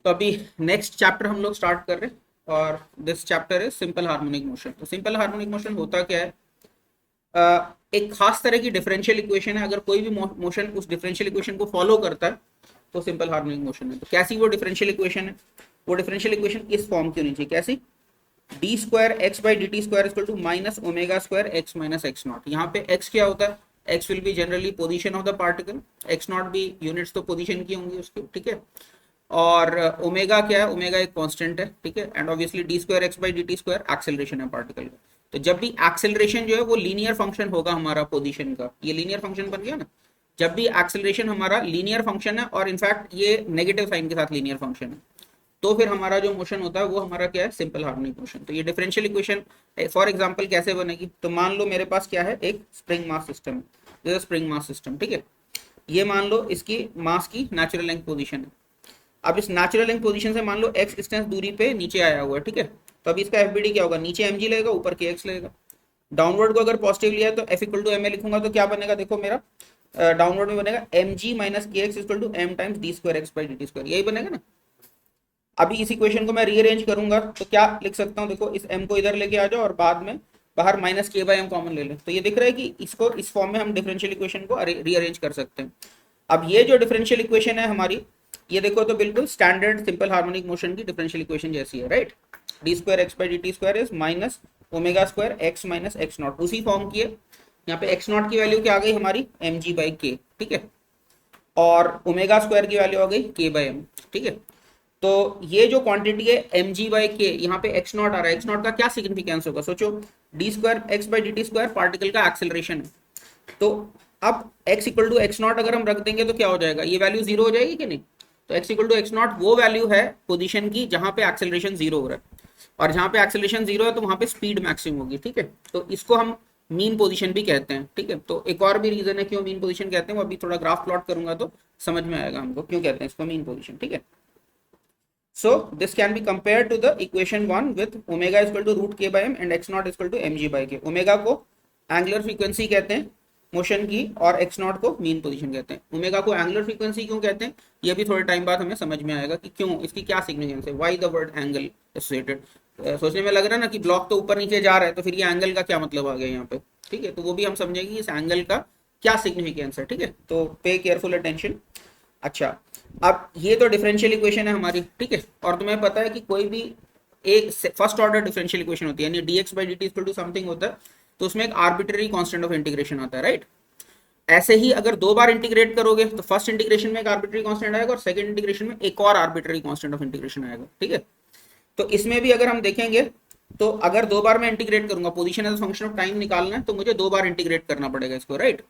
तो अभी next chapter हम लोग स्टार्ट कर रहे हैं और this chapter is simple harmonic motion. तो सिंपल हार्मोनिक मोशन होता क्या है? एक खास तरह की डिफरेंशियल इक्वेशन है। अगर कोई भी मोशन उस डिफरेंशियल इक्वेशन को फॉलो करता है तो सिंपल हार्मोनिक मोशन है। तो कैसी वो डिफरेंशियल इक्वेशन है? वो डिफरेंशियल इक्वेशन इस फॉर्म की होनी चाहिए। कैसी? D square x by D T square equal to minus omega square x minus x naught. यहाँ पे एक्स क्या होता है? X will be generally position of the particle, x naught भी यूनिट्स तो पोजीशन की होंगी उसकी, ठीक है। और ओमेगा क्या है? ओमेगा एक कांस्टेंट है, ठीक है। And obviously D square x by D T square acceleration है पार्टिकल का। तो जब भी एक्सेलरेशन जो है वो लीनियर फंक्शन होगा हमारा पोजीशन का, ये लीनियर फंक्शन बन गया ना। जब भी एक्सेलरेशन हमारा लीनियर फंक्शन है और इनफैक्ट ये नेगेटिव साइन के साथ लीनियर फंक्शन है, तो फिर हमारा जो मोशन होता है वो हमारा क्या है? Simple harmonic motion. तो ये डिफरेंशियल इक्वेशन फॉर एग्जांपल कैसे बनेगी? तो मान लो मेरे पास क्या है, एक स्प्रिंग मास सिस्टम है, this is spring mass system, ठीक है। ये मान लो इसकी मास की नेचुरल लेंथ पोजीशन है। अब इस नेचुरल लेंथ पोजीशन से मान लो एक्स डिस्टेंस दूरी पे नीचे आया हुआ है, ठीक है। तो अभी इसका एफबीडी क्या होगा? नीचे एम जी लेगा, ऊपर के एक्स लेगा। डाउनवर्ड को अगर पॉजिटिव लिया है तो f equal to m a लिखूंगा तो क्या बनेगा? देखो मेरा डाउनवर्ड में बनेगा एम जी माइनस के x equal to m times d square x by D T square, यही बनेगा ना। अभी इस इक्वेशन को मैं रीअरेंज करूंगा तो क्या लिख सकता हूँ? देखो इस m को इधर लेके आ जाओ और बाद में बाहर minus k by M common ले ले, तो ये दिख रहा है कि इसको इस फॉर्म में हम डिफरेंशियल इक्वेशन को रीअरेंज कर सकते हैं। अब ये जो डिफरेंशियल इक्वेशन है हमारी, ये देखो तो बिल्कुल स्टैंडर्ड सिंपल हार्मोनिक मोशन की डिफरेंशियल इक्वेशन जैसी है, right. D square x by D T square is minus omega square x minus x not, उसी फॉर्म की है। यहाँ पे एक्स नॉट की वैल्यू क्या आ गई हमारी? एम जी बाई के, ठीक है। और ओमेगा स्क्वायर की वैल्यू आ गई के बाई एम, ठीक है। तो ये जो क्वांटिटी है एम जी बाई के, यहाँ पे एक्स नॉट आ रहा है, एक्स नॉट का क्या सिग्निफिकेंस होगा? सोचो, d square x by D T square particle का एक्सेलरेशन है। तो अब x equal to x naught अगर हम रख देंगे तो क्या हो जाएगा? ये वैल्यू जीरो हो जाएगी कि नहीं? तो x equal to x naught वो वैल्यू है पोजीशन की जहां पे एक्सेलरेशन जीरो हो रहा है, और जहां पे एक्सेलरेशन जीरो है तो वहां पे स्पीड मैक्सिमम होगी, ठीक है। तो इसको हम मीन पोजीशन भी कहते हैं, ठीक है। तो एक और भी रीजन है क्यों मीन पोजीशन कहते हैं, वो अभी थोड़ा ग्राफ प्लॉट करूंगा तो समझ में आएगा हमको क्यों कहते हैं इसको मीन पोजीशन, ठीक है। So this can be compared to the equation 1 with omega is equal to root k by m and x naught is equal to mg by k. Omega को एंगुलर फ्रीक्वेंसी कहते हैं motion की और x not को mean position कहते हैं। Omega को angular frequency क्यों कहते हैं, ये भी थोड़े टाइम बाद हमें समझ में आएगा कि क्यों, इसकी क्या सिग्निफिकेंस है, why the word angle associated. सोचने में लग रहा है ना कि ब्लॉक तो ऊपर नीचे जा रहा है, तो फिर ये एंगल का क्या मतलब आ गया यहाँ पे, ठीक है। तो वो भी हम समझेंगे इस एंगल का क्या सिग्निफिकेंस है, ठीक है। तो पे केयरफुल अटेंशन। अच्छा, अब ये तो डिफरेंशियल इक्वेशन है हमारी, ठीक है। और तुम्हें पता है कि कोई भी एक फर्स्ट ऑर्डर डिफरेंशियल इक्वेशन होती है, यानी dx by dt equal to something होता है, तो उसमें एक आर्बिट्ररी कांस्टेंट ऑफ इंटीग्रेशन आता है, राइट। ऐसे ही अगर दो बार इंटीग्रेट करोगे तो फर्स्ट इंटीग्रेशन में एक आर्बिट्ररी कांस्टेंट आएगा और सेकंड इंटीग्रेशन में एक और आर्बिट्ररी कांस्टेंट ऑफ इंटीग्रेशन आएगा, ठीक है। तो इसमें भी अगर हम देखेंगे तो अगर दो बार मैं इंटीग्रेट करूंगा, position as function of time निकालना है तो मुझे दो बार इंटीग्रेट करना पड़ेगा इसको, राइट।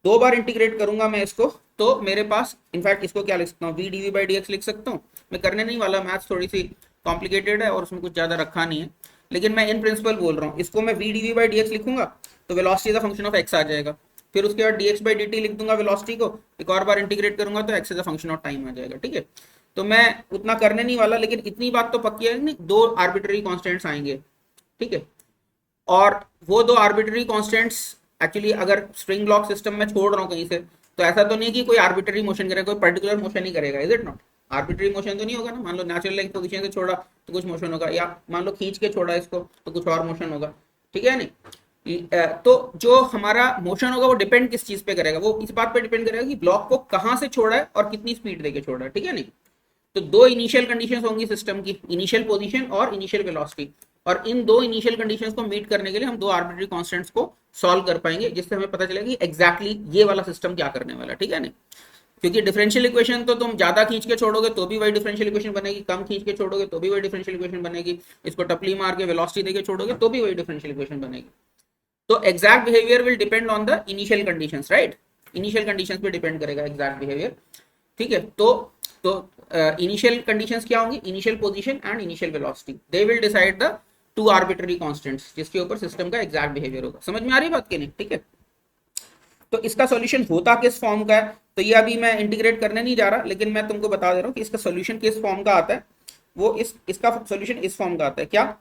दो बार इंटीग्रेट करूंगा मैं इसको, तो मेरे पास इनफैक्ट इसको क्या लिख सकता हूँ? V d v by d x लिख सकता हूँ। मैं करने नहीं वाला, मैथ्स थोड़ी सी कॉम्प्लिकेटेड है और उसमें कुछ ज्यादा रखा नहीं है, लेकिन मैं इन प्रिंसिपल बोल रहा हूँ। इसको मैं v d v by d x लिखूंगा तो velocity is a function of x आ जाएगा। फिर उसके बाद d x by D t लिख दूंगा वेलोसिटी को, एक और बार इंटीग्रेट करूंगा तो x is a function of time आ जाएगा, ठीक है। तो मैं उतना करने नहीं वाला, लेकिन इतनी बात तो पक्की है, नहीं दो आर्बिट्ररी कॉन्स्टेंट्स आएंगे, ठीक है। और वो दो आर्बिट्ररी कांस्टेंट्स एक्चुअली अगर स्प्रिंग ब्लॉक सिस्टम में छोड़ रहा हूँ कहीं से, तो ऐसा तो नहीं कि कोई आर्बिट्ररी मोशन करेगा, कोई पर्टिकुलर मोशन ही करेगा, is it not? Arbitrary motion तो नहीं होगा ना। मान लो नेचुरल लेंथ पोजीशन से छोड़ा तो कुछ मोशन होगा, या मान लो खींच के छोड़ा इसको तो कुछ और मोशन होगा, ठीक है नहीं। तो जो हमारा मोशन होगा वो डिपेंड किस चीज पे करेगा? वो इस बात पे डिपेंड करेगा कि ब्लॉक को कहाँ से छोड़ा है और कितनी स्पीड देके छोड़ा है, ठीक है नहीं। तो दो इनिशियल कंडीशंस होंगी सिस्टम की, इनिशियल पोजीशन और इनिशियल वेलोसिटी। और इन दो इनिशियल कंडीशंस को मीट करने के लिए हम दो आर्बिट्ररी कांस्टेंट्स को सॉल्व कर पाएंगे, जिससे हमें पता चलेगा कि एग्जैक्टली ये वाला सिस्टम क्या करने वाला है, ठीक है नहीं। क्योंकि डिफरेंशियल इक्वेशन तो तुम ज्यादा खींच के छोड़ोगे तो भी वही डिफरेंशियल इक्वेशन बनेगी, कम खींच के छोड़ोगे तो भी वही डिफरेंशियल इक्वेशन बनेगी, इसको टपली मार के वेलोसिटी देके छोड़ोगे तो भी वही डिफरेंशियल इक्वेशन बनेगी। तो exact behaviour will depend on the initial conditions, right. Initial conditions पे डिपेंड करेगा एग्जैक्ट बिहेवियर, ठीक है। तो इनिशियल कंडीशंस क्या होंगी? Initial position and initial velocity, they will decide the two arbitrary constants जिसके ऊपर सिस्टम का एग्जैक्ट बिहेवियर होगा। समझ में आ रही बात की नहीं, ठीक है। तो इसका सॉल्यूशन होता किस फॉर्म का है, तो ये अभी मैं इंटीग्रेट करने नहीं जा रहा, लेकिन मैं तुमको बता दे रहा हूँ कि इसका सॉल्यूशन किस फॉर्म का आता है। वो इसका सॉल्यूशन इस फॉर्म का आता है, क्या?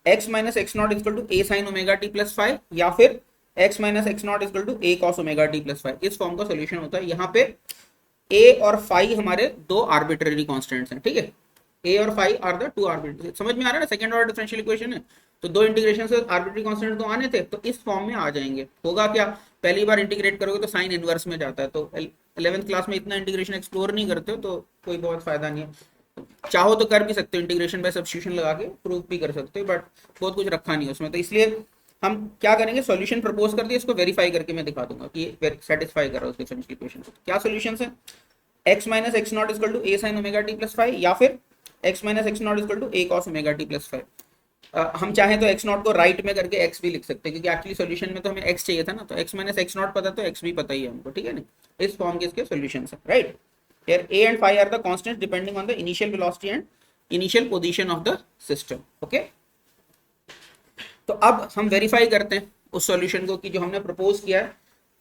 x minus x naught equal to a sine omega T plus five, या फिर x minus x naught equal to a cos omega T plus five. इस फॉर्म का सॉल्यूशन होता है। यहाँ पे a और फाई हमारे दो आर्बिट्ररी कांस्टेंट्स हैं, ठीक है। ए और phi are the two arbitrary, समझ में आ रहा है ना, सेकंड ऑर्डर डिफरेंशियल इक्वेशन है। तो दो इंटीग्रेशन से आर्बिट्री कांस्टेंट तो आने थे, तो इस फॉर्म में आ जाएंगे। होगा क्या, पहली बार इंटीग्रेट करोगे तो साइन इनवर्स में जाता है, तो 11th क्लास में इतना इंटीग्रेशन एक्सप्लोर नहीं करते हो तो कोई बहुत फायदा नहीं है। चाहो तो कर भी सकते हो इंटीग्रेशन बाय सब्स्टिट्यूशन लगा के, प्रूव भी कर सकते हो, बट बहुत कुछ रखा नहीं है उसमें। तो इसलिए हम क्या करेंगे, सॉल्यूशन प्रपोज कर दिया, इसको वेरीफाई करके मैं दिखा दूंगा कि ये सेटिस्फाई कर रहा है उस डिफरेंशियल इक्वेशन को। क्या सॉल्यूशंस है, x minus x naught equal to a sine omega T plus 5, या फिर x minus x naught equal to a cos omega T plus 5। हम चाहें तो x नॉट को राइट में करके x भी लिख सकते हैं, क्योंकि एक्चुअली सॉल्यूशन में तो हमें x चाहिए था ना, तो x माइनस एक्स नॉट पता तो x भी पता ही है हमको, ठीक है ना। इस फॉर्म के इसके सॉल्यूशंस है, right. Here a and phi are the constants depending on the initial velocity and initial position of the system. Okay. तो अब हम वेरीफाई करते हैं उस सॉल्यूशन को कि जो हमने प्रपोज किया है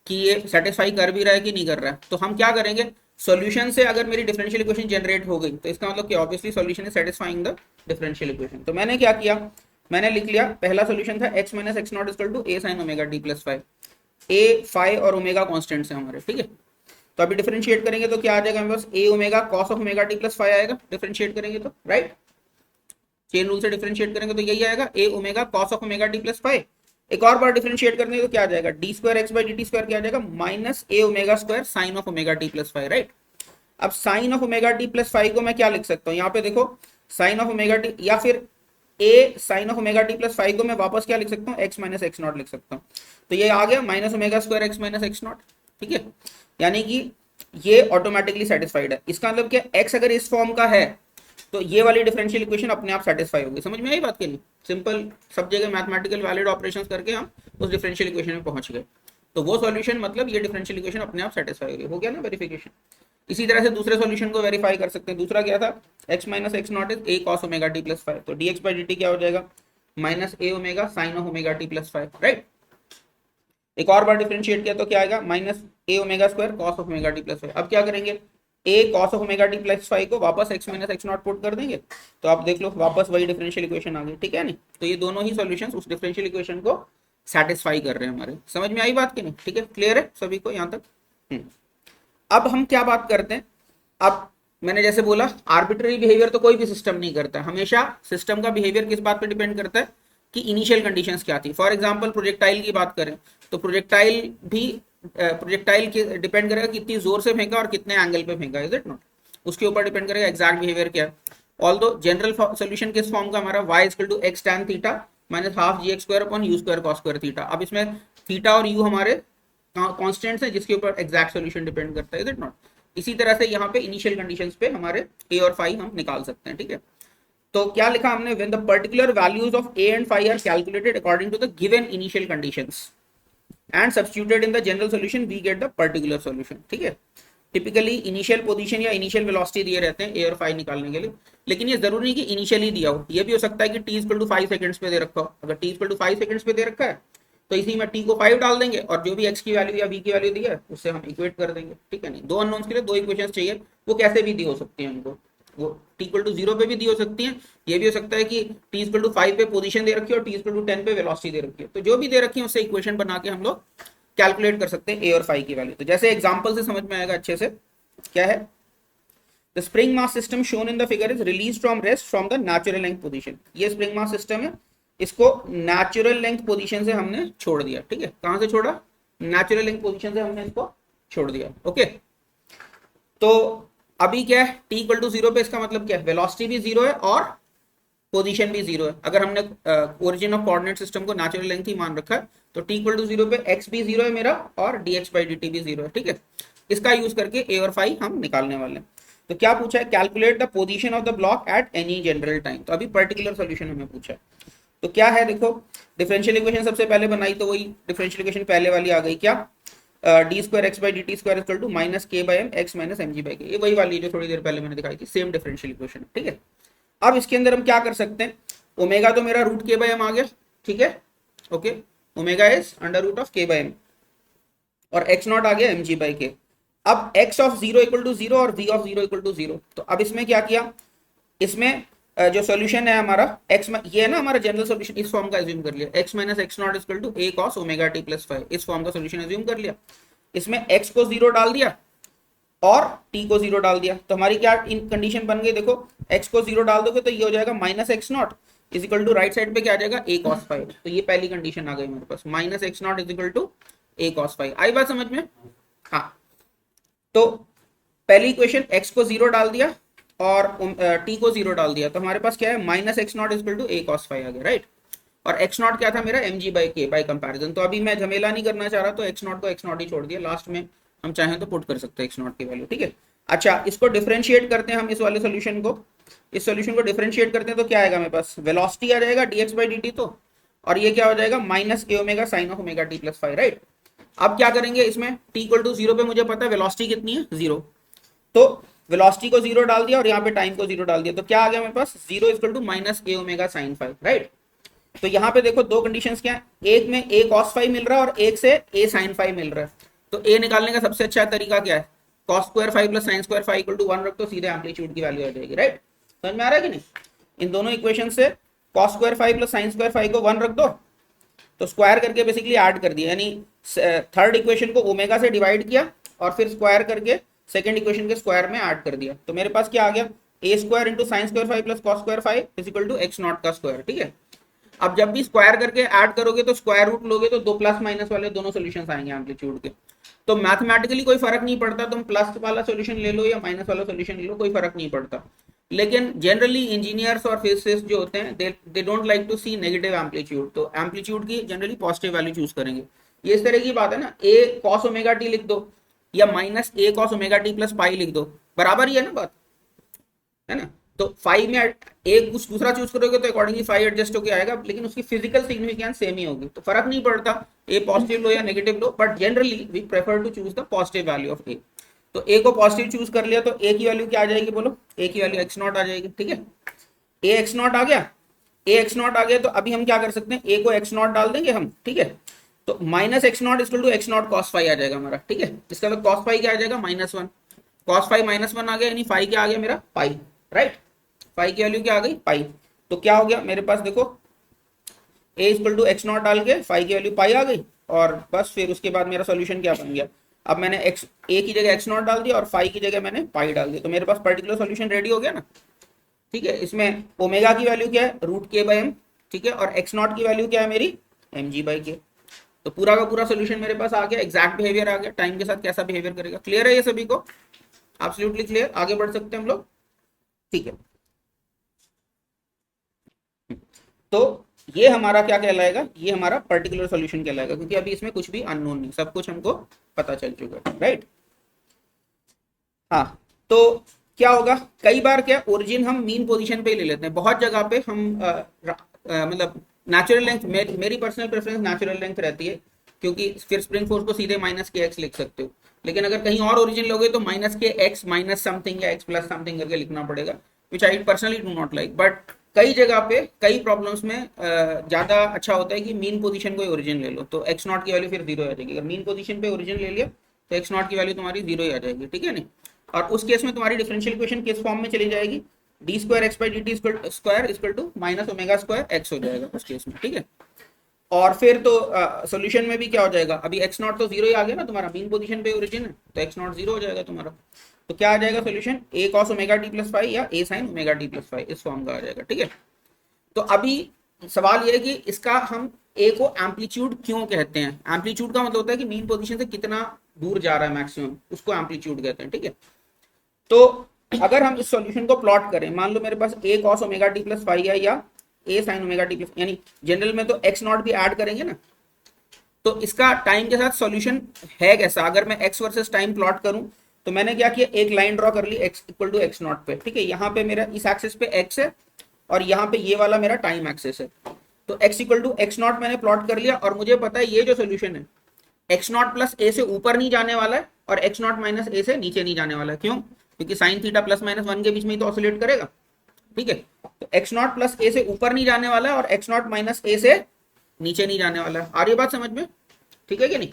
कि ये सेटिस्फाई कर भी रहा है कि नहीं कर रहा है। तो हम क्या करेंगे, सॉल्यूशन से अगर मेरी डिफरेंशियल इक्वेशन जनरेट हो गई तो इसका मतलब कि obviously solution is satisfying the differential equation. तो मैंने क्या किया, मैंने लिख लिया, पहला सॉल्यूशन था x minus x naught equal to a sine omega d plus 5। A, phi और ओमेगा कॉन्स्टेंट्स हैं हमारे, ठीक है। तो अभी डिफरेंशिएट करेंगे तो क्या आ जाएगा हमारे पास, a omega cos of omega T plus 5 आएगा डिफरेंशिएट करेंगे तो, राइट। चेन रूल से डिफरेंशिएट करेंगे तो यही आएगा, a omega cos of omega T plus 5। एक और बार डिफरेंशिएट करने तो क्या आ जाएगा, d square x by D T square क्या आ जाएगा, minus A omega square sine of omega T plus 5, right. अब sine of omega T plus 5 को मैं क्या लिख सकता हूँ, यहाँ पे देखो साइन ऑफ ओमेगा टी, या फिर a sine of omega T plus 5 को मैं वापस क्या लिख सकता हूँ, एक्स माइनस एक्स नॉट लिख सकता हूँ। तो ये आ गया minus omega square x minus x not, ठीक है। यानी कि ये ऑटोमेटिकली सेटिस्फाइड है। इसका मतलब क्या, x अगर इस फॉर्म का है तो ये वाली डिफरेंशियल इक्वेशन अपने आप सेटिस्फाई होगी। समझ में आई बात के लिए, सिंपल सब जगह मैथमेटिकल वैलिड ऑपरेशंस करके हम उस डिफरेंशियल इक्वेशन में पहुंच गए। तो वो सॉल्यूशन मतलब ये डिफरेंशियल इक्वेशन अपने आप सेटिस्फाई होगी, हो गया ना वेरिफिकेशन। इसी तरह से दूसरे सॉल्यूशन को वेरीफाई कर सकते हैं। दूसरा क्या था, x minus x naught is A cos omega T plus 5, तो dx बाई dt क्या हो जाएगा, minus A omega sine of omega T plus 5, right. एक और बार डिफरेंशिएट किया तो क्या आएगा, minus A omega square cos of omega T plus 5। अब क्या करेंगे, a cos of omega T plus 5 को वापस x minus x naught put कर देंगे, तो आप देख लो वापस वही डिफरेंशियल इक्वेशन आ गई, ठीक है नहीं। तो ये दोनों ही सॉल्यूशंस उस डिफरेंशियल इक्वेशन को सेटिस्फाई कर रहे हैं हमारे। समझ में आई बात की नहीं, ठीक है, क्लियर है सभी को यहाँ तक। अब हम क्या बात करते हैं, अब मैंने जैसे बोला आर्बिट्ररी बिहेवियर तो कोई भी सिस्टम नहीं करता है, हमेशा सिस्टम का बिहेवियर किस बात पे डिपेंड करता है कि इनिशियल कंडीशंस क्या थी। फॉर एग्जांपल प्रोजेक्टाइल की बात करें तो प्रोजेक्टाइल भी प्रोजेक्टाइल के डिपेंड करेगा कितनी जोर से फेंका और कितने एंगल पे फेंका, इज इट नॉट, उसके ऊपर डिपेंड करेगा एग्जैक्ट बिहेवियर क्या है। ऑल्दो जनरल सोल्यूशन किस फॉर्म का हमारा, y equal to x tan theta minus half g x square upon u square cos square theta. अब इसमें थीटा और यू हमारे कॉन्स्टेंट्स हैं जिसके ऊपर एग्जैक्ट सोल्यूशन डिपेंड करता है, इज इट नॉट। इसी तरह से यहाँ पे इनिशियल कंडीशंस पे हमारे ए और फाई हम निकाल सकते हैं, ठीक है। तो क्या लिखा हमने, when the particular values of a and phi are calculated according to the given initial conditions and substituted in the general solution we get the particular solution, ठीक है। टिपिकली इनिशियल पोजीशन या इनिशियल वेलोसिटी दिए रहते हैं ए और phi निकालने के लिए, लेकिन ये जरूरी नहीं कि इनिशियली दिया हो, ये भी हो सकता है कि टी इक्वल टू 5 सेकंड्स पे दे रखा हो। अगर टी इक्वल टू 5 सेकंड्स पे दे रखा है तो इसी में टी को 5 डाल देंगे और जो भी एक्स की वैल्यू या वी की वैल्यू दी है उससे हम इक्वेट कर देंगे, ठीक है नहीं। दो अननोन्स के लिए दो इक्वेशंस चाहिए, वो कैसे भी दी हो सकती है उनको, वो टी इक्वल टू 0 पे भी दी हो सकती है, ये भी हो सकता है कि टी इक्वल टू 5 पे पोजीशन दे रखी है और टी इक्वल टू 10 पे वेलोसिटी दे रखी है। तो जो भी दे रखी है उससे इक्वेशन बना के हम लोग कैलकुलेट कर सकते हैं ए और फाई की वैल्यू। तो जैसे एग्जांपल से समझ में आएगा अच्छे से, क्या है, the spring mass system shown in the figure is release from rest from the natural length position. ये स्प्रिंग मास सिस्टम है, इसको नेचुरल लेंथ पोजीशन से हमने छोड़ दिया, ठीक है। कहां से छोड़ा, नेचुरल लेंथ पोजीशन से हमने इसको छोड़ दिया, ओके। तो अभी क्या है, टी इक्वल टू 0 पे इसका मतलब क्या है, वेलोसिटी भी 0 है और पोजीशन भी 0 है। अगर हमने ओरिजिन ऑफ कोऑर्डिनेट सिस्टम को नेचुरल लेंथ ही मान रखा है तो टी इक्वल टू 0 पे एक्स भी 0 है मेरा और dx बाई dt भी 0 है, ठीक है। इसका यूज करके ए और फाई हम निकालने वाले हैं। तो क्या पूछा है, calculate the position of the block at any general time. तो अभी पर्टिकुलर सॉल्यूशन हमें पूछा है, तो क्या है, देखो डिफरेंशियल इक्वेशन सबसे पहले बनाई तो वही डिफरेंशियल इक्वेशन पहले वाली आ गई, क्या, d square x by D T square equal to minus k by m x minus M g by k. ये वही वाली जो थोड़ी देर पहले मैंने दिखाई थी, सेम डिफरेंशियल इक्वेशन, ठीक है। अब इसके अंदर हम क्या कर सकते हैं, ओमेगा तो मेरा रूट के बाई एम आ गया, ठीक है, okay, omega is under root of k by m और एक्स नॉट आ गया एम जी बाई के। अब x ऑफ 0 इक्वल टू 0 और v ऑफ 0 इक्वल टू 0। तो अब इसमें क्या किया, इसमें जो सॉल्यूशन है हमारा x में, ये है ना हमारा जनरल सॉल्यूशन, इस फॉर्म का एज्यूम कर लिया, x minus x naught equal to a cos omega t plus 5, इस फॉर्म का सॉल्यूशन एज्यूम कर लिया। इसमें x को 0 डाल दिया और टी को जीरो डाल दिया, तो हमारी क्या इन कंडीशन बन गई, देखो एक्स को जीरो डाल दोगे तो ये हो जाएगा minus x naught is equal to right side पे क्या आ जाएगा ए कॉस फाइव। तो ये पहली कंडीशन आ गई मेरे पास, minus x naught is equal to a cos phi. आई बात समझ में? हाँ, तो पहली इक्वेशन एक्स को जीरो डाल दिया और टी को जीरो डाल दिया, तो हमारे पास क्या है, minus x naught is equal to a cos phi आ गया, राइट। और एक्स नॉट क्या था मेरा, m g by k by comparison. तो अभी मैं झमेला नहीं करना चाह रहा, तो एक्स नॉट को एक्स नॉट ही छोड़ दिया, लास्ट में हम चाहें तो पुट कर सकते हैं एक्स नॉट की वैल्यू, ठीक है। अच्छा, इसको डिफरेंशिएट करते हैं हम, इस वाले सोल्यूशन को, इस सोल्यूशन को डिफरेंशिएट करते हैं तो क्या आएगा मेरे पास, वेलोसिटी आ जाएगा D x by D T, तो और ये क्या हो जाएगा, minus A omega sine of omega T plus five, right. अब क्या करेंगे इसमें, टी इक्वल टू जीरो पे मुझे पता है वेलोसिटी कितनी है, जीरो, तो वेलोसिटी को जीरो डाल दिया और यहाँ पे टाइम को जीरो डाल दिया, तो क्या आ गया मेरे पास, zero equal to minus A omega sine phi, right. तो यहाँ पे देखो दो कंडीशंस क्या है, एक में ए कॉस फाइव मिल रहा है और एक से ए साइन फाइव मिल रहा है। तो ए निकालने का सबसे अच्छा तरीका क्या है, cos square five plus sine square five equal to one रख दो, सीधे एम्पलीट्यूड की वैल्यू आ जाएगी, राइट। समझ में आ रहा है कि नहीं? इन दोनों इक्वेशन से cos square five plus sine square five को वन रख दो, तो स्क्वायर करके बेसिकली ऐड कर दिया, यानी थर्ड इक्वेशन को ओमेगा से डिवाइड किया और फिर स्क्वायर करके सेकंड इक्वेशन के स्क्वायर में ऐड कर दिया, तो मेरे पास क्या आ गया, a square into sine square five plus cos square phi is equal to x naught का स्क्वायर, ठीक है। अब जब भी स्क्वायर करके ऐड करोगे तो स्क्वायर रूट लोगे तो दो प्लस माइनस वाले दोनों सॉल्यूशंस आएंगे एम्पलीट्यूड के, तो मैथमेटिकली कोई फर्क नहीं पड़ता, तुम प्लस वाला सॉल्यूशन ले लो या माइनस वाला सॉल्यूशन ले लो, कोई फर्क नहीं पड़ता। लेकिन जनरली इंजीनियर्स और फिजिसिस्ट जो होते हैं they don't like to see negative amplitude, तो एम्पलीट्यूड की जनरली पॉजिटिव वैल्यू चूज करेंगे। ये इस तरह की बात है ना, ए कॉस ओमेगा टी लिख दो या माइनस ए cos omega T plus pi लिख दो, बराबर ही है ना बात, है ना। तो फाइव में एक कुछ दूसरा चूज करोगे तो अकॉर्डिंगली फाइव एडजस्ट होकर आएगा, लेकिन उसकी फिजिकल सिग्निफिकेंस सेम ही होगी, तो फर्क नहीं पड़ता ए पॉजिटिव लो या नेगेटिव लो, but generally we prefer to choose the positive value of a. तो ए को पॉजिटिव चूज कर लिया तो ए की वैल्यू क्या आ जाएगी, बोलो, ए की वैल्यू एक्स नॉट आ जाएगी, ठीक है। ए एक्स नॉट आ गया, ए एक्स नॉट आ गया, तो अभी हम क्या कर सकते हैं, ए को एक्स नॉट डाल देंगे हम, ठीक है। तो minus x naught equal to x naught cos phi आ जाएगा हमारा, ठीक है। इसका मतलब कॉस फाइव क्या आ जाएगा, minus one, cos phi minus one आ गया, यानी फाइव क्या आ गया मेरा, पाई, राइट। फाइव की वैल्यू क्या आ गई, पाई। तो क्या हो गया मेरे पास, देखो ए इक्वल टू एक्स नॉट डाल के फाइव की वैल्यू पाई आ गई, और बस फिर उसके बाद मेरा सोल्यूशन क्या बन गया, अब मैंने एक्स ए की जगह एक्स नॉट डाल दिया और फाइव की जगह मैंने पाई डाल दिया, तो मेरे पास पर्टिकुलर सोल्यूशन रेडी हो गया ना, ठीक है। इसमें ओमेगा की वैल्यू क्या है, रूट के बाई एम, ठीक है, और एक्स नॉट की वैल्यू क्या है मेरी, एम जी बाई के। तो पूरा का पूरा सोल्यूशन मेरे पास आ गया, एग्जैक्ट बिहेवियर आ गया, टाइम के साथ कैसा बिहेवियर करेगा, क्लियर है ये सभी को, एब्सोल्युटली क्लियर, आगे बढ़ सकते हैं हम लोग, ठीक है। तो ये हमारा क्या कहलाएगा, ये हमारा पर्टिकुलर सॉल्यूशन कहलाएगा, क्योंकि अभी इसमें कुछ भी अननोन नहीं, सब कुछ हमको पता चल चुका है, राइट। हाँ, तो क्या होगा, कई बार क्या ओरिजिन हम मीन पोजीशन पे ही ले लेते हैं, बहुत जगह पे हम मतलब नेचुरल लेंथ, मेरी पर्सनल प्रेफरेंस नेचुरल लेंथ रहती है, क्योंकि फिर स्प्रिंग फोर्स को सीधे माइनस के एक्स लिख सकते हो, लेकिन अगर कहीं और ओरिजिन लोगे तो माइनस के एक्स माइनस समथिंग या एक्स प्लस समथिंग करके लिखना पड़ेगा, which I personally do not like, but कई जगह पे कई प्रॉब्लम्स में ज्यादा अच्छा होता है कि मीन पोजीशन को ओरिजिन ले लो, तो एक्स नॉट की वैल्यू फिर जीरो आ जाएगी, अगर मीन पोजीशन पे ओरिजिन ले लिया तो एक्स नॉट की वैल्यू तुम्हारी जीरो ही आ जाएगी, ठीक है नहीं। और उस केस में तुम्हारी डिफरेंशियल इक्वेशन किस फॉर्म में चली जाएगी, d square x by D T square equal to minus omega square x हो जाएगा उस केस में, ठीक है। और फिर तो सॉल्यूशन में भी क्या हो जाएगा, अभी एक्स नॉट तो जीरो ही आ गया ना, तुम्हारा मीन पोजीशन पे ओरिजिन है, तो एक्स नॉट जीरो हो जाएगा तुम्हारा, तो क्या आ जाएगा solution, a cos omega T plus five या a sine omega T plus five, इस फॉर्म का आ जाएगा, ठीक है। तो अभी सवाल ये है कि इसका हम ए को एम्पलीट्यूड क्यों कहते हैं, एम्पलीट्यूड का मतलब होता है कि मीन पोजीशन से कितना दूर जा रहा है मैक्सिमम, उसको एम्पलीट्यूड कहते हैं, ठीक है। तो अगर हम इस सॉल्यूशन को प्लॉट करें, मान लो मेरे पास a cos omega T plus phi है या a sine omega T plus, यानी जनरल में तो एक्स नॉट भी ऐड करेंगे ना, तो इसका टाइम के साथ सॉल्यूशन है कैसा, अगर मैं एक्स वर्सेस टाइम प्लॉट करूं तो मैंने क्या किया, एक लाइन ड्रॉ कर ली x equal to x naught पे, ठीक है। यहाँ पे मेरा इस एक्सिस पे एक्स है और यहाँ पे ये वाला मेरा टाइम एक्सिस है, तो x equal to x naught मैंने प्लॉट कर लिया, और मुझे पता है ये जो सोल्यूशन है एक्स नॉट प्लस ए से ऊपर नहीं जाने वाला है और एक्स नॉट माइनस ए से नीचे नहीं जाने वाला है, क्यों, क्योंकि sine theta plus minus one के बीच में ही तो ऑसिलेट करेगा, ठीक है। तो एक्स नॉट प्लस ए से ऊपर नहीं जाने वाला है और एक्स नॉट माइनस ए से नीचे नहीं जाने वाला है, आ रही है बात समझ में, ठीक है कि नहीं।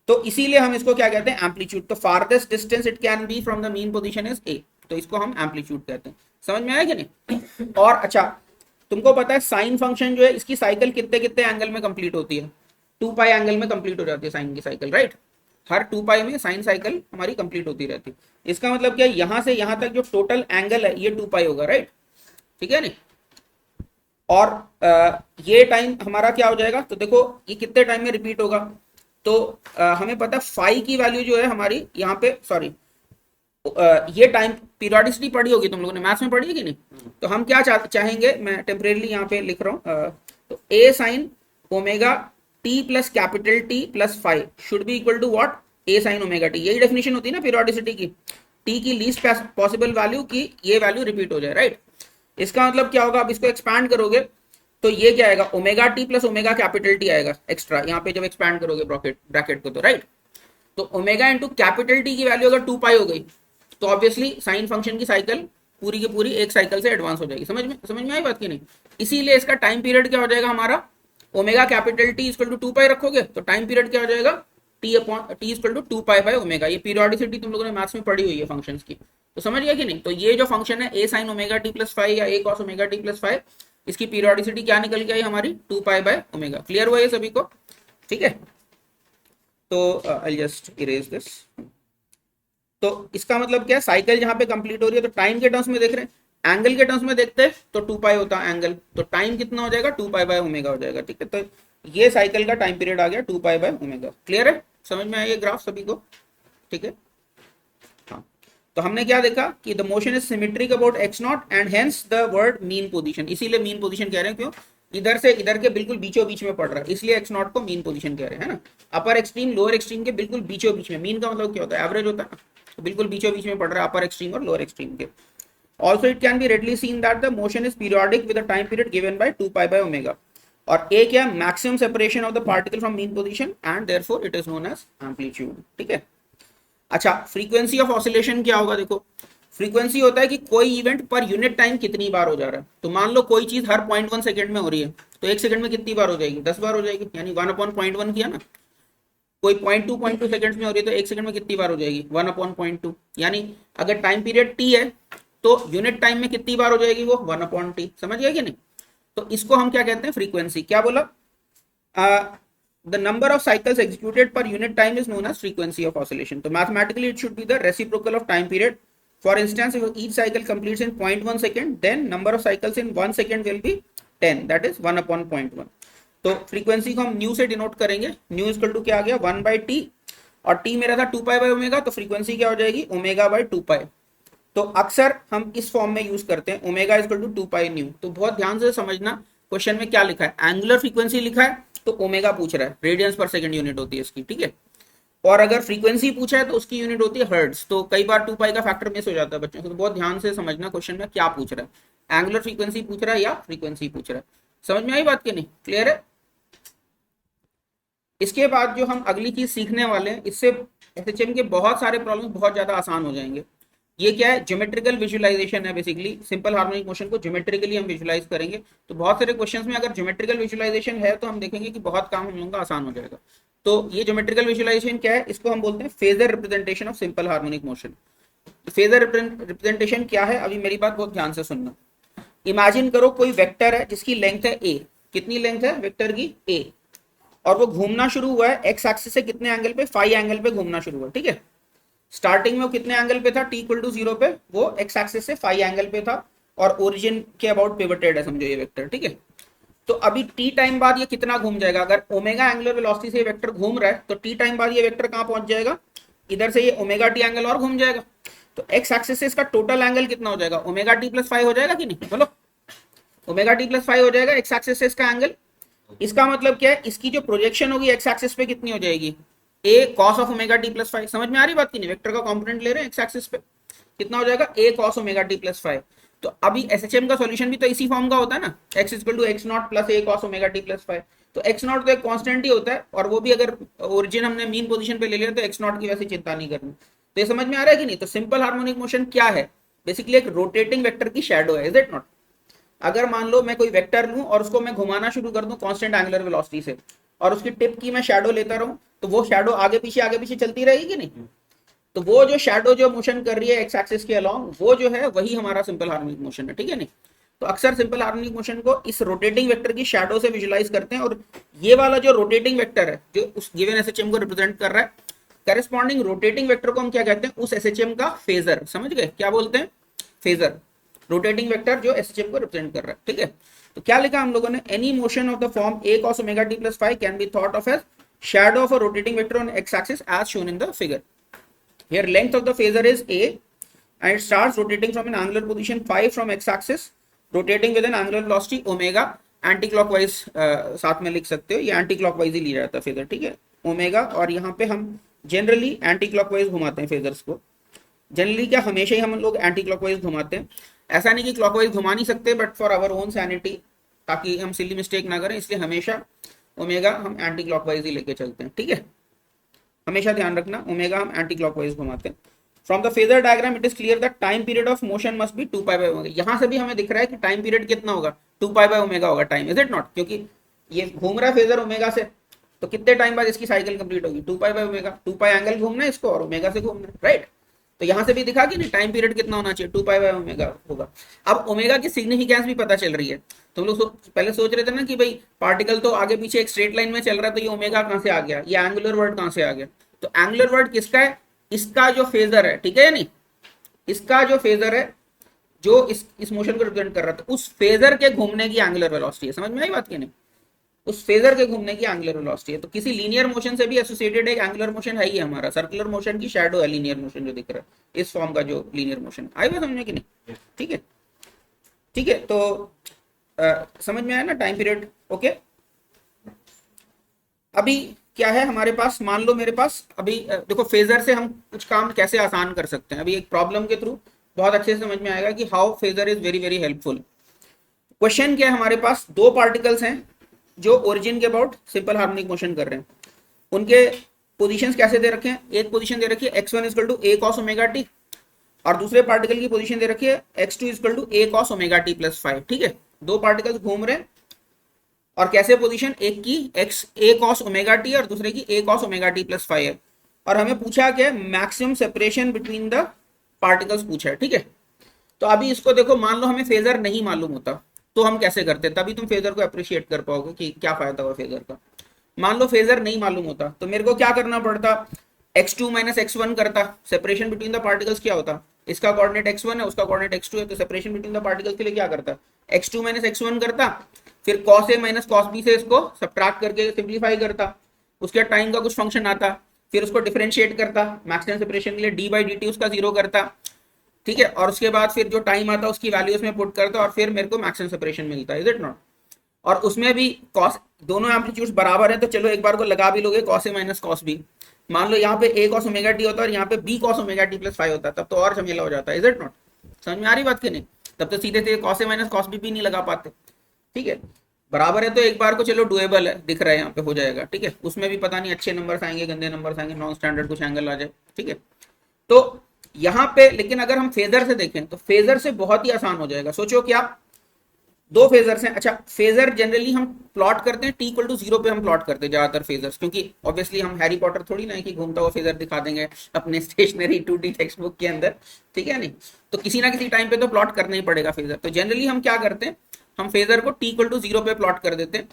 तो इसीलिए हम इसको क्या कहते हैं, एम्पलीट्यूड। तो farthest distance it can be from the mean position is a, तो इसको हम एम्पलीट्यूड कहते हैं, समझ में आया कि नहीं। और अच्छा, तुमको पता है साइन फंक्शन जो है इसकी साइकिल कितने कितने एंगल में कंप्लीट होती है, 2 पाई एंगल में कंप्लीट हो जाती है साइन की साइकिल, राइट। हर 2 पाई में साइन साइकिल हमारी कंप्लीट होती रहती है। इसका मतलब क्या है, यहां से यहां तक जो टोटल एंगल है ये 2 पाई होगा, राइट, ठीक है नहीं। और ये टाइम हमारा क्या हो जाएगा, तो देखो ये कितने टाइम में रिपीट होगा, तो हमें पता है फाई की वैल्यू जो है हमारी यहाँ पे, सॉरी ये टाइम पीरियोडिसिटी पढ़ी होगी तुम लोगों ने, मैथ्स में पढ़ी है कि नहीं। तो हम क्या चाहेंगे, मैं टेम्परेरी यहाँ पे लिख रहा हूँ, तो a sine omega T plus capital t plus phi should be equal to what, a sine omega t. यही डेफिनेशन होती है ना पीरियोडिसिटी की, टी की लीस्ट पॉसिबल वैल्यू की ये वैल्यू रिपीट हो जाए, राइट। इसका मतलब क्या होगा, अब इसको एक्सपैंड करोगे तो ये क्या आएगा, omega T plus omega capital T आएगा एक्स्ट्रा यहाँ पे जब एक्सपैंड करोगे ब्रैकेट को, तो राइट। तो ओमेगा इंटू कैपिटल टी की वैल्यू अगर 2 पाई हो गई तो ऑब्वियसली साइन फंक्शन की साइकिल पूरी की पूरी एक साइकिल से एडवांस हो जाएगी। समझ में आई बात की नहीं। इसीलिए इसका टाइम पीरियड क्या हो जाएगा हमारा, omega capital T equal to 2 pi रखोगे तो टाइम पीरियड क्या हो जाएगा, T upon T equal to 2 pi by omega. ये पीरियोडिसिटी तुम लोगों ने मैथ्स में पढ़ी हुई है फंक्शंस की, तो समझ गया कि नहीं। तो ये जो फंक्शन है A sine omega T plus five या A cos omega T plus five, इसकी पीरियोडिसिटी क्या निकल के आई हमारी 2 पाई बाय ओमेगा। क्लियर हुआ ये सभी को, ठीक है। तो आई जस्ट इरेज दिस। तो इसका मतलब क्या है, साइकिल जहां पे कंप्लीट हो रही है, तो टाइम के टर्म्स में देख रहे हैं, एंगल के टर्म्स में देखते हैं तो 2 पाई होता है एंगल, तो टाइम कितना हो जाएगा 2 पाई बाय ओमेगा हो जाएगा, ठीक है। तो ये साइकिल का टाइम पीरियड आ गया 2 पाई बाय ओमेगा। क्लियर है, समझ में आया ये ग्राफ सभी को, ठीक है। हाँ, तो हमने क्या देखा कि the motion is symmetric about x not and hence the word mean position, इसीलिए मीन पोजीशन कह रहे हैं, क्यों, इधर से इधर के बिल्कुल बीचों बीच में पड़ रहा है, इसलिए एक्स नॉट को मीन पोजीशन कह रहे हैं, है ना। अपर एक्सट्रीम लोअर एक्सट्रीम के बिल्कुल बीचों बीच में, मीन का मतलब क्या होता है, एवरेज होता है, तो बिल्कुल बीचों बीच में पड़ रहा है अपर एक्सट्रीम और लोअर एक्सट्रीम के। Also it can be readily seen that the motion is periodic with a time period given by 2 pi by omega, और a क्या maximum separation of the particle from mean position and therefore it is known as amplitude, ठीक है। अच्छा, frequency of oscillation क्या होगा, देखो frequency होता है कि कोई इवेंट पर यूनिट टाइम कितनी बार हो जा रहा है। तो मान लो कोई चीज हर 0.1 सेकंड में हो रही है, तो एक सेकंड में कितनी बार हो जाएगी, 10 बार हो जाएगी, यानी 1/0.1 किया ना। कोई 0.2 सेकंड्स में हो रही है तो एक सेकंड में कितनी बार हो जाएगी, 1/0.2, यानी अगर टाइम पीरियड t है तो यूनिट टाइम में कितनी बार हो जाएगी वो 1/t। समझ गया कि नहीं। तो इसको हम क्या कहते हैं, फ्रीक्वेंसी। क्या बोला, the number of cycles executed per unit time is known as frequency of oscillation. तो mathematically it should be the reciprocal of time period. For instance if each cycle completes in 0.1 second then number of cycles in 1 second will be 10, that is 1/0.1। तो frequency को हम new से denote करेंगे, new equal to क्या आ गया 1/t, और t मेरा था 2 पाई बाय ओमेगा, तो फ्रीक्वेंसी क्या हो जाएगी ओमेगा बाय 2 पाई। तो अक्सर हम इस फॉर्म में यूज करते हैं omega equal to 2 pi nu. तो बहुत ध्यान से समझना क्वेश्चन में क्या लिखा है, एंगुलर फ्रीक्वेंसी लिखा है तो ओमेगा पूछ रहा है, रेडियंस पर सेकंड यूनिट होती है इसकी, ठीक है। और अगर फ्रीक्वेंसी पूछा है तो उसकी यूनिट होती है हर्ट्ज। तो कई बार 2 पाई का फैक्टर मिस हो जाता है बच्चों को, तो बहुत ध्यान से समझना क्वेश्चन में क्या पूछ रहा है, एंगुलर फ्रीक्वेंसी पूछ रहा है या फ्रीक्वेंसी पूछ रहा है। समझ में आई बात की नहीं, क्लियर है। इसके बाद जो हम अगली चीज सीखने वाले हैं, इससे एसएचएम के बहुत सारे प्रॉब्लम बहुत ज्यादा आसान हो जाएंगे। ये क्या है, ज्योमेट्रिकल विजुअलाइजेशन है। बेसिकली सिंपल हार्मोनिक मोशन को ज्योमेट्रिकली हम विजुअलाइज करेंगे। तो बहुत सारे क्वेश्चंस में अगर ज्योमेट्रिकल विजुअलाइजेशन है तो हम देखेंगे कि बहुत काम हम लोगों का आसान हो जाएगा। तो ये ज्योमेट्रिकल विजुअलाइजेशन क्या है, इसको हम बोलते हैं phasor representation of simple harmonic motion. Phasor representation क्या है, अभी मेरी बात बहुत ध्यान से सुनना। इमेजिन करो कोई वेक्टर है जिसकी लेंथ है a, कितनी लेंथ है वेक्टर की a, और वो घूमना शुरू हुआ है एक्स एक्सिस से कितने एंगल पे, फाई एंगल पे घूमना शुरू हुआ, ठीक है। स्टार्टिंग में वो कितने एंगल पे था, t इक्वल टू 0 पे, वो एक्स एक्सिस से फाई एंगल पे था और ओरिजिन के अबाउट पिवटेड है, समझो ये वेक्टर, ठीक है। तो अभी t टाइम बाद ये कितना घूम जाएगा, अगर ओमेगा एंगुलर वेलोसिटी से ये वेक्टर घूम रहा है तो t टाइम बाद ये वेक्टर कहां पहुंच जाएगा, इधर से ये ओमेगा t एंगल और घूम जाएगा। तो एक्स एक्सिस से इसका टोटल एंगल कितना हो जाएगा, ओमेगा t प्लस 5 हो जाएगा कि नहीं, बोलो ओमेगा t प्लस 5 हो जाएगा एक्स एक्सिस से इसका एंगल। इसका मतलब क्या है, इसकी जो प्रोजेक्शन होगी एक्स एक्सिस पे कितनी हो जाएगी, a cos of omega t plus 5। समझ में आ रही बात की नहीं, वेक्टर का कंपोनेंट ले रहे हैं एक्स एक्सिस पे, कितना हो जाएगा a cos omega t plus 5। तो अभी एसएचएम का सॉल्यूशन भी तो इसी फॉर्म का होता है ना, x equal to x naught plus a cos omega t plus 5। तो x नॉट तो एक कांस्टेंट ही होता है, और वो भी अगर ओरिजिन हमने मीन पोजीशन पे ले लिया तो x नॉट की वैसे चिंता नहीं करनी। तो ये समझ में आ रहा है कि नहीं। तो सिंपल हार्मोनिक मोशन क्या है, बेसिकली एक रोटेटिंग वेक्टर की शैडो है, इज इट नॉट। अगर मान लो मैं कोई वेक्टर लूं और उसको मैं घुमाना शुरू कर दूं कांस्टेंट एंगुलर वेलोसिटी से, और उसकी टिप की मैं शैडो लेता रहूं, तो वो शैडो आगे पीछे चलती रहेगी कि नहीं। तो वो जो शैडो जो मोशन कर रही है एक्स एक्सिस के अलोंग, वो जो है वही हमारा सिंपल हार्मोनिक मोशन है, ठीक है नहीं। तो अक्सर सिंपल हार्मोनिक मोशन को इस रोटेटिंग वेक्टर की शैडो से विजुअलाइज करते हैं, और ये वाला जो रोटेटिंग वेक्टर है जो उस गिवन एसएचएम को रिप्रेजेंट कर रहा है, करस्पॉन्डिंग रोटेटिंग वेक्टर को हम क्या कहते हैं, उस एसएचएम का फेजर, समझ गए क्या बोलते हैं, फेजर, रोटेटिंग वेक्टर जो एसएचएम को रिप्रेजेंट कर रहा है, ठीक है। तो क्या लिखा हम लोगों ने, any motion of the form a cos omega t plus phi can be thought of as shadow of a rotating vector on x axis as shown in the figure. Here length of the phasor is a and it starts rotating from an angular position phi from x axis rotating with an angular velocity omega anti clockwise साथ में लिख सकते हो, ये anti clockwise ही लिया जाता है phasor, ठीक है, ओमेगा। और यहाँ पे हम जनरली एंटी क्लॉकवाइज घुमाते हैं फेजर्स को, जनरली क्या हमेशा ही हम लोग एंटी क्लॉकवाइज घुमाते हैं, ऐसा नहीं कि क्लॉकवाइज घुमा नहीं सकते, but for our own sanity, ताकि हम सिली मिस्टेक ना करें, इसलिए हमेशा ओमेगा हम एंटी क्लॉकवाइज ही लेके चलते हैं, ठीक है, हमेशा ध्यान रखना ओमेगा हम एंटी क्लॉकवाइज घुमाते हैं। From the phasor diagram it is clear that time period of motion must be 2 pi by omega. यहां से भी हमें दिख रहा है कि टाइम पीरियड कितना होगा, 2 पाई बाय ओमेगा होगा टाइम, इज इट नॉट, क्योंकि ये घूम रहा है फेजर ओमेगा से, तो कितने टाइम बाद इसकी साइकिल कंप्लीट होगी, 2 pi by omega, 2 pi angle घूमना है इसको और ओमेगा से घूमना है, राइट। तो यहां से भी दिखा कि नहीं टाइम पीरियड कितना होना चाहिए, 2 पाई बाय ओमेगा होगा। अब ओमेगा की सिग्निफिकेंस भी पता चल रही है, तो हम लोग पहले सोच रहे थे ना कि भाई पार्टिकल तो आगे पीछे एक स्ट्रेट लाइन में चल रहा है, तो ये ओमेगा कहां से आ गया, ये एंगुलर वर्ड कहां से आ गया, तो एंगुलर वर्ड किसका है, इसका जो फेजर है, ठीक है या नहीं, इसका जो फेजर है जो इस मोशन को रिप्रेजेंट कर रहा था, उस फेजर के घूमने की एंगुलर वेलोसिटी है, समझ में आई बात की नहीं, उस फेजर के घूमने की एंगुलर वेलोसिटी है। तो किसी लीनियर मोशन से भी एसोसिएटेड एक एंगुलर मोशन है ही हमारा, सर्कुलर मोशन की शैडो है लीनियर मोशन जो दिख रहा है, इस फॉर्म का जो लीनियर मोशन, आई बात समझ में कि नहीं, ठीक है, ठीक है। तो समझ में आया ना टाइम पीरियड, ओके। अभी क्या है हमारे पास, मान लो मेरे पास अभी देखो फेजर से हम कुछ काम कैसे आसान कर सकते हैं, अभी एक प्रॉब्लम के थ्रू बहुत अच्छे से समझ में आएगा कि how phasor is very very helpful. Question क्या है, हमारे पास दो पार्टिकल्स हैं जो ओरिजिन के अबाउट सिंपल हार्मोनिक मोशन कर रहे हैं, उनके पोजीशंस कैसे दे रखे हैं, एक पोजीशन दे रखी है x1 equal to a cos omega t और दूसरे पार्टिकल की पोजीशन दे रखी है x2 equal to a cos omega t plus 5, ठीक है, दो पार्टिकल्स घूम रहे हैं और कैसे पोजीशन, एक की x a cos omega t और दूसरे की a cos omega t plus 5 है, और हमें पूछा क्या है maximum separation between the particles पूछा है, ठीक है। तो अभी इसको देखो, मान लो हमें फेजर नहीं मालूम होता तो हम कैसे करते, तभी तुम फेजर को अप्रिशिएट कर पाओगे कि क्या फायदा हुआ फेजर का। मान लो फेजर नहीं मालूम होता तो मेरे को क्या करना पड़ता, x2 माइनस x1 करता, सेपरेशन बिटवीन द पार्टिकल्स क्या होता, इसका कोऑर्डिनेट x1 है उसका कोऑर्डिनेट x2 है, तो सेपरेशन बिटवीन द पार्टिकल्स के लिए क्या करता, x2 माइनस x1 करता, फिर cos a minus cos b से इसको सब्ट्रैक्ट करके सिंप्लीफाई करता, उसके टाइम का कुछ फंक्शन आता, फिर उसको डिफरेंशिएट करता, मैक्सिमम सेपरेशन के लिए d बाई dt उसका 0 करता, ठीक है, और उसके बाद फिर जो टाइम आता उसकी वैल्यू उसमें पुट करता और फिर मेरे को मैक्सिमम सेपरेशन मिलता है, इज इट नॉट। और उसमें भी कॉस दोनों एम्पलीट्यूड्स बराबर है तो चलो एक बार को लगा भी लोगे cos a minus cos b, मान लो यहाँ पे a cos ओमेगा t होता है और यहाँ पे b cos omega t plus 5 होता है, तब तो और झमेला हो जाता है, इज इट नॉट। समझ में आ रही बात की नहीं, तब तो सीधे सीधे cos a minus cos b भी नहीं लगा पाते, ठीक है, बराबर है तो एक बार को चलो डुएबल है, दिख रहा है यहाँ पे हो जाएगा, ठीक है, उसमें भी पता नहीं अच्छे नंबर आएंगे गंदे नंबर आएंगे, नॉन स्टैंडर्ड कुछ एंगल आ जाए, ठीक है। तो यहाँ पे लेकिन अगर हम फेजर से देखें तो फेजर से बहुत ही आसान हो जाएगा। सोचो क्या दो फेजर्स हैं, अच्छा फेजर जनरली हम प्लॉट करते हैं t इक्वल टू 0 पे हम प्लॉट करते हैं ज्यादातर फेजर्स, क्योंकि ऑब्वियसली हम हैरी पॉटर थोड़ी ना है कि घूमता हुआ फेजर दिखा देंगे अपने स्टेशनरी 2D टेक्स्ट बुक के अंदर, ठीक है नहीं, तो किसी ना किसी टाइम पे तो प्लॉट करना ही पड़ेगा फेजर। तो जनरली हम क्या करते हैं, हम फेजर को t इक्वल टू 0 पे प्लॉट कर देते हैं,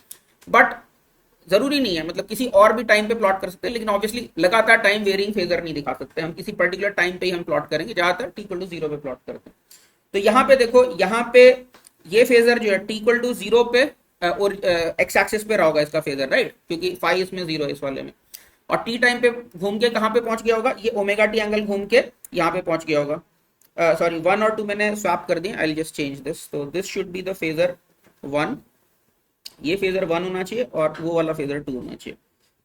बट जरूरी नहीं है, मतलब किसी और भी टाइम पे प्लॉट कर सकते हैं, लेकिन ऑब्वियसली लगातार टाइम वेरिंग फेजर नहीं दिखा सकते, हम किसी पर्टिकुलर टाइम पे ही हम प्लॉट करेंगे, ज्यादातर t इक्वल टू 0 पे प्लॉट करते हैं। तो यहाँ पे देखो, यहाँ पे ये फेजर जो है t इक्वल टू 0 पे और x एक्सिस पे रहा होगा इसका फेजर, राइट, क्योंकि 5 इसमें 0 है इस वाले में, और t टाइम पे घूम के कहाँ पे पहुंच गया होगा, ये ओमेगा t एंगल घूम के यहाँ पे पहुंच गया होगा, सॉरी 1 और 2 मैंने स्वैप कर दिया, I will just change this, तो this should be the phasor 1, ये फेजर 1 होना चाहिए और वो वाला फेजर 2 होना चाहिए,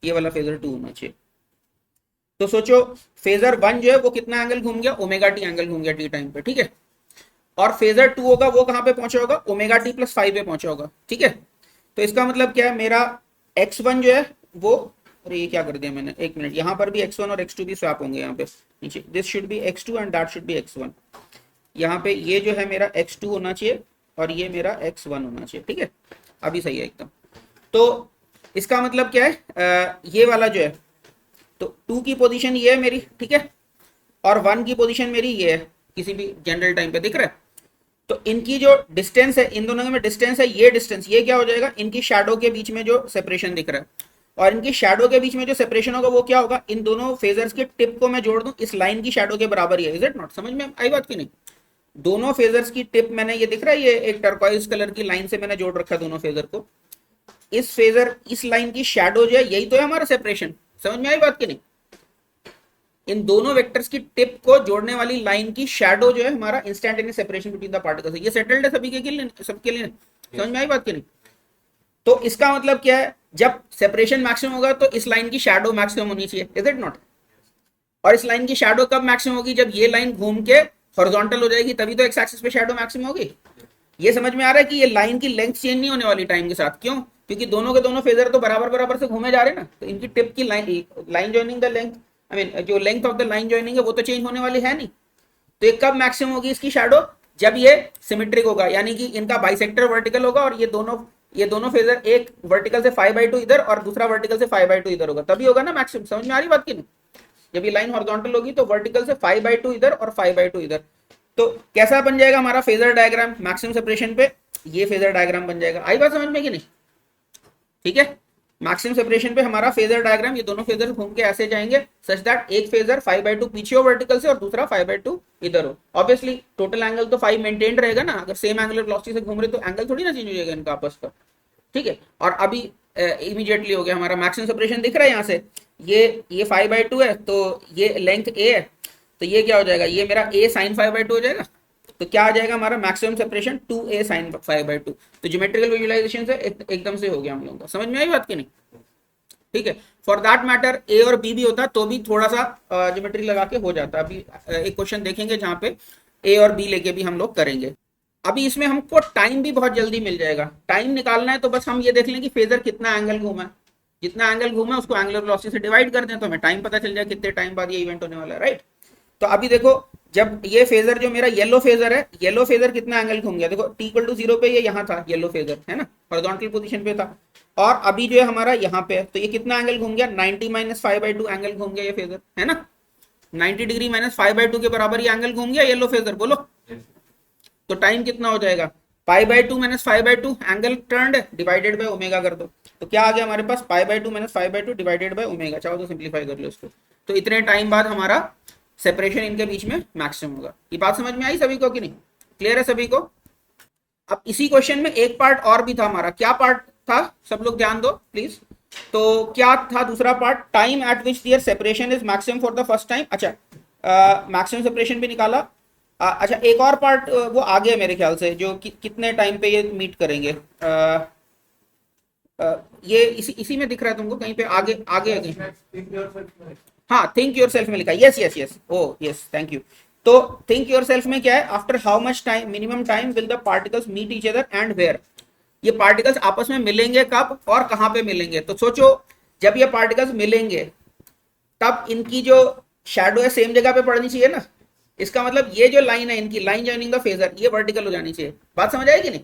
ये वाला फेजर 2 होना चाहिए। तो सोचो फेजर 1 जो है वो कितना एंगल घूम गया, ओमेगा टी एंगल घूम गया टी टाइम पे, ठीक है, और फेजर 2 होगा वो कहां पे पहुंचा होगा, ओमेगा टी प्लस 5 पे पहुंचा होगा, ठीक है। तो इसका मतलब क्या है, मेरा x1 जो है वो, अरे ये क्या कर दिया मैंने, एक मिनट, यहाँ पर भी x1 और x2 भी स्वैप होंगे यहाँ पे नीचे, this should B x2 and that should be x1, यहाँ पे ये जो है मेरा x2 होना चाहिए और ये मेरा x1 होना चाहिए, ठीक है, अभी सही है एकदम। तो इसका मतलब क्या है, ये वाला जो है तो 2 की पोजीशन ये है मेरी, ठीक है, और 1 की पोजीशन मेरी ये है, किसी भी जनरल टाइम पे दिख रहा है। तो इनकी जो डिस्टेंस है, इन दोनों में डिस्टेंस है, ये डिस्टेंस ये क्या हो जाएगा, इनकी शैडो के बीच में जो सेपरेशन दिख रहा है, और इनकी शैडो के बीच में जो सेपरेशन होगा वो क्या होगा, इन दोनों फेजर्स के टिप को मैं जोड़ दूं इस लाइन की शैडो के बराबर ही है। Is it not? समझ में आई बात की नहीं? दोनों फेजर्स की टिप मैंने, ये दिख रहा है, ये एक टर्कोइज कलर की लाइन से मैंने जोड़ रखा है दोनों फेजर को। इस फेजर, इस लाइन की शैडो जो है, यही तो है हमारा सेपरेशन। समझ में आई बात की नहीं? इन दोनों वेक्टर्स की टिप को जोड़ने वाली लाइन की शैडो जो है हमारा instantaneous separation between the particles है। ये सेटल्ड है सभी के लिए, सबके लिए? समझ में आई बात की नहीं? तो इसका मतलब क्या है, जब सेपरेशन मैक्सिमम होगा तो इस लाइन की शैडो मैक्सिमम होनी चाहिए। Is it not? और इस लाइन की शैडो कब मैक्सिमम होगी, जब ये लाइन घूम के हॉरिजॉन्टल हो जाएगी, तभी तो एक्स एक्सिस पे शैडो मैक्सिमम होगी। ये समझ में आ रहा है कि ये लाइन की लेंथ चेंज नहीं होने वाली टाइम के साथ। क्यों? क्योंकि दोनों के दोनों फेजर तो बराबर बराबर से घूमे जा रहे हैं ना, तो इनकी टिप की line joining the length, I mean जो length of the line joining है वो तो चेंज होने वाली है नहीं। तो ये कब मैक्सिमम होगी इसकी शैडो, जब ये सिमेट्रिक होगा, यानी कि इनका बाइसेक्टर वर्टिकल होगा और ये दोनों फेजर एक वर्टिकल से 5/2 इधर और दूसरा वर्टिकल से 5/2 इधर होगा, तभी होगा ना मैक्सिमम। समझ में आ रही बात की नहीं? जब ये लाइन हॉरिजॉन्टल होगी तो वर्टिकल से 5/2 इधर और 5/2 इधर। तो कैसा बन जाएगा हमारा फेजर डायग्राम मैक्सिमम सेपरेशन पे, ये फेजर डायग्राम बन जाएगा। आई बात समझ में कि नहीं? ठीक है, मैक्सिमम सेपरेशन पे हमारा फेजर डायग्राम, ये दोनों फेजर घूम के ऐसे जाएंगे सच दैट एक फेजर 5/2 पीछे हो वर्टिकल से और दूसरा 5/2 इधर हो। ऑब्वियसली टोटल एंगल तो 5 मेंटेन रहेगा ना, अगर सेम एंगुलर वेलोसिटी से घूम रहे तो एंगल थोड़ी ना चेंज हो जाएगा इनका आपस का। ठीक है, और अभी इमीडिएटली हो गया हमारा मैक्सिमम सेपरेशन, दिख रहा है यहाँ से, ये 5/2 है तो ये लेंथ a है, तो ये क्या हो जाएगा, ये मेरा a sin 5/2 हो जाएगा। तो क्या आ जाएगा हमारा मैक्सिमम सेपरेशन 2a sin 5/2। तो ज्योमेट्रिकल विजुअलाइजेशन से एकदम से हो गया हम लोगों का। समझ में आई बात की नहीं? ठीक है, फॉर दैट मैटर a और b भी होता तो भी थोड़ा सा ज्योमेट्री लगा के हो जाता। अभी एक क्वेश्चन देखेंगे जहां पे a और b लेके भी हम लोग करेंगे। अभी इसमें हमको टाइम भी बहुत जल्दी मिल जाएगा। टाइम निकालना है तो बस हम ये देख लें कि फेजर कितना एंगल घूमा है, जितना एंगल घूमा है उसको एंगुलर वेलोसिटी से डिवाइड कर दें तो हमें टाइम पता चल जाए कितने टाइम बाद ये इवेंट होने वाला है, राइट? तो अभी देखो, जब ये फेजर जो मेरा येलो फेजर है, येलो फेजर कितना एंगल घूम गया, देखो t=0 पे ये यहाँ था, येलो फेजर है ना, हॉरिजॉन्टल पोजीशन पे था, और अभी जो है हमारा यहाँ पे है, तो ये कितना एंगल घूम गया, 90 - 5/2 एंगल घूम गया ये फेजर, है ना। 90 डिग्री - 5/2 के बराबर ये एंगल घूम गया येलो फेजर, बोलो। तो टाइम कितना हो जाएगा, π/2 - 5/2 angle turned divided by omega कर दो, तो क्या आ गया हमारे पास, π/2 - 5/2 डिवाइडेड बाय ओमेगा। चाहो तो सिंप्लीफाई कर लो इसको। तो इतने टाइम बाद हमारा सेपरेशन इनके बीच में मैक्सिमम होगा। ये बात समझ में आई सभी को कि नहीं? क्लियर है सभी को? अब इसी क्वेश्चन में एक पार्ट और भी था हमारा। क्या पार्ट था, सब लोग ध्यान दो प्लीज। तो क्या था दूसरा part, time at which there separation is maximum for the first time. अच्छा, मैक्सिमम सेपरेशन भी निकाला। अच्छा, एक और पार्ट वो आगे है मेरे ख्याल से, जो कितने टाइम पे ये मीट करेंगे। ये इसी में दिख रहा है तुमको कहीं पे, आगे आगे आगे। हाँ, थिंक योर सेल्फ में लिखा है, yes yes yes, oh yes, thank you. तो थिंक योर सेल्फ में क्या है, after how much time, minimum time will the particles meet each other and where. ये पार्टिकल्स आपस में मिलेंगे कब और कहाँ पे मिलेंगे। तो सोचो, जब ये पार्टिकल्स मिलेंगे तब इनकी जो शैडो है सेम जगह पे पड़नी चाहिए ना। इसका मतलब ये जो लाइन है इनकी, लाइन जॉइनिंग द फेजर, ये वर्टिकल हो जानी चाहिए। बात समझ आएगी नहीं?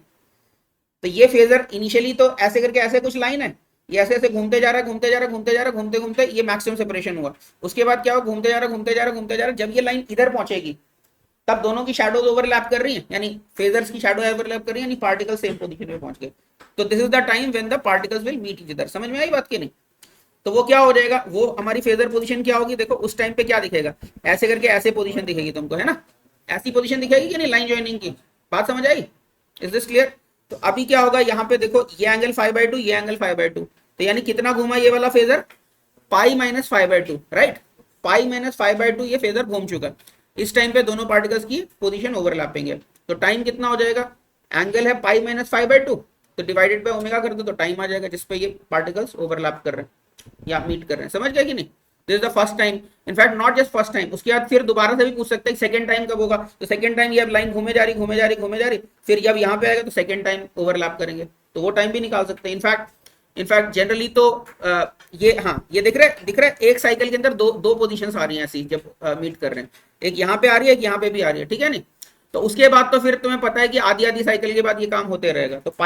तो ये फेजर इनिशियली तो ऐसे करके ऐसे कुछ लाइन है, ये ऐसे ऐसे घूमते जा रहा है, घूमते जा रहा है, घूमते जा रहा है, घूमते घूमते ये मैक्सिमम सेपरेशन हुआ। उसके बाद क्या हुआ, घूमते जा रहा है, घूमते जा रहा है, घूमते जा रहा है, जब ये लाइन इधर पहुंचेगी तब दोनों की शैडोज ओवरलैप कर रही है, यानी फेजर्स की शैडो ओवरलैप कर रही है, यानी पार्टिकल सेम पोजीशन पे पहुंच गए। तो this is the time when the particles will meet each other. समझ में आई बात की नहीं? तो वो क्या हो जाएगा, वो हमारी फेजर पोजीशन क्या होगी, देखो उस टाइम पे क्या दिखेगा, ऐसे करके ऐसे पोजीशन दिखेगी तुमको, है ना, ऐसी पोजीशन दिखेगी कि नहीं लाइन जॉइनिंग की। बात समझ आई? Is this clear? तो अभी क्या होगा, यहाँ पे देखो ये एंगल 5/2, ये एंगल 5/2, तो यानी कितना घूमा ये वाला फेजर, π - 5/2, राइट। π - 5/2 ये फेजर घूम चुका है। इस टाइम पे दोनों पार्टिकल्स की पोजीशन ओवरलैपिंग है। तो टाइम कितना हो जाएगा, एंगल है π - 5/2, तो डिवाइडेड बाय ओमेगा कर दो तो टाइम आ जाएगा जिसपे ये पार्टिकल्स ओवरलैप कर रहे हैं या मीट कर रहे हैं। समझ गए कि नहीं? This is the first time, in fact not just first time, उसके बाद फिर दोबारा से भी पूछ सकते हैं सेकंड टाइम कब होगा। तो सेकंड टाइम ये अब लाइन घूमे जा रही, घूमे जा रही, घूमे जा रही, फिर जब यहाँ पे आएगा तो सेकंड टाइम ओवरलैप करेंगे, तो वो टाइम भी निकाल सकते हैं। इनफैक्ट जनरली तो ये, हाँ ये दिख रहा है एक साइकिल के अंदर दो पोजीशंस आ रही हैं ऐसी जब मीट कर रहे हैं, एक यहाँ पे आ रही है, एक यहाँ पे भी आ रही है, ठीक है नहीं। तो उसके बाद तो फिर तुम्हें पता है कि आधी आधी साइकिल के बाद ये काम होते रहेगा। तो π/ω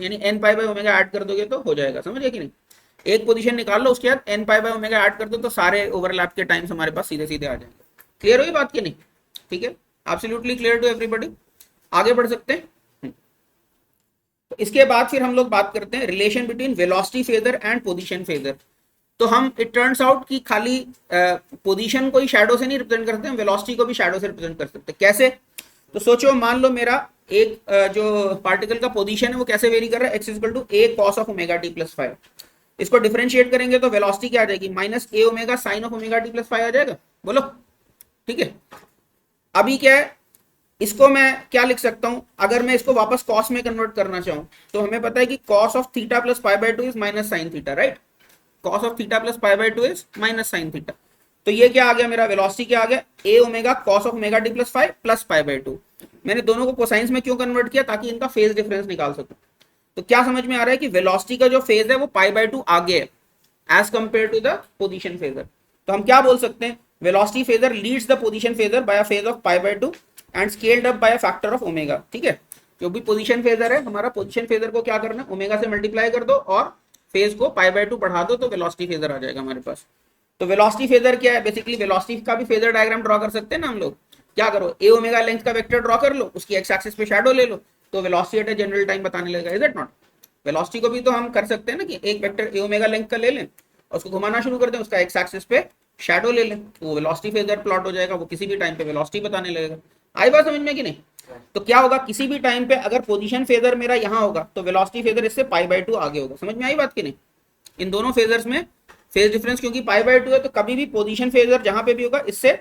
यानी n π/ω ऐड कर दोगे तो हो जाएगा। समझ गए कि नहीं? एक पोजीशन निकाल लो, उसके बाद n π/ω ऐड कर दो तो सारे ओवरलैप के टाइम्स हमारे पास सीधे सीधे आ जाएंगे। क्लियर हुई बात की नहीं? ठीक है, एब्सोल्युटली क्लियर टू एवरीबॉडी। आगे बढ़ सकते हैं। तो इसके बाद फिर हम लोग बात करते हैं relation between velocity phasor and position phasor. तो हम इट टर्न्स आउट कि खाली पोजीशन को ही शैडो से नहीं रिप्रेजेंट करते हैं, वेलोसिटी को भी शैडो से रिप्रेजेंट कर सकते हैं। कैसे? तो सोचो, मान लो मेरा एक जो पार्टिकल का पोजीशन है वो कैसे वेरी कर रहा है, x equal to a cos of omega T plus 5। इसको डिफरेंशिएट करेंगे तो वेलोसिटी क्या आ जाएगी, minus A omega sine of omega T plus 5 आ जाएगा। बोलो, ठीक है। अभी क्या है, इसको मैं क्या लिख सकता हूं, अगर मैं इसको वापस कॉस में कन्वर्ट करना चाहूं तो हमें पता है कि cos of theta plus pi by 2 is minus sine theta, right. Cos of theta plus pi by 2 is minus sine theta. तो ये क्या आ गया, मेरा वेलोसिटी क्या आ गया, A omega cos of omega T plus 5 plus pi by 2। मैंने दोनों को कोसाइंस में क्यों कन्वर्ट किया, ताकि इनका फेज डिफरेंस निकाल सकूं। तो क्या समझ में आ रहा है कि वेलोसिटी का जो फेज है वो पाई बाय 2 आगे है as compared to the position phasor. तो हम क्या बोल सकते हैं, velocity phasor leads the position phasor by a phase of pi by 2 and scaled up by a factor of omega. ठीक है, जो भी पोजीशन फेजर है हमारा, पोजीशन फेजर को क्या करना है, ओमेगा से मल्टीप्लाई कर दो और फेज को पाई बाय 2 बढ़ा दो तो वेलोसिटी फेजर आ जाएगा हमारे पास। तो वेलोसिटी फेजर क्या है, बेसिकली वेलोसिटी का भी फेजर डायग्राम ड्रॉ कर सकते हैं ना हम लोग। क्या करो, ए ओमेगा लेंथ का वेक्टर ड्रॉ कर लो, उसकी एक्स एक्सिस पे शैडो ले लो, तो velocity at a general time बताने लगेगा। Is it not? वेलोसिटी को भी तो हम कर सकते हैं ना कि एक वेक्टर ए ओमेगा लेंथ का ले लें और उसको घुमाना शुरू कर दें, उसका एक्स एक्सिस पे शैडो ले लें, तो वो वेलोसिटी फेजर प्लॉट हो जाएगा, वो किसी भी टाइम पे वेलोसिटी बताने लगेगा। आई बात समझ में कि नहीं? तो क्या होगा, किसी भी टाइम पे अगर पोजीशन फेजर मेरा यहाँ होगा तो वेलोसिटी फेजर इससे पाई बाय 2 आगे होगा। समझ में आई बात कि नहीं? इन दोनों फेजर्स में फेज डिफरेंस क्योंकि पाई बाय 2 है, तो कभी भी पोजीशन फेजर जहां पे भी होगा इससे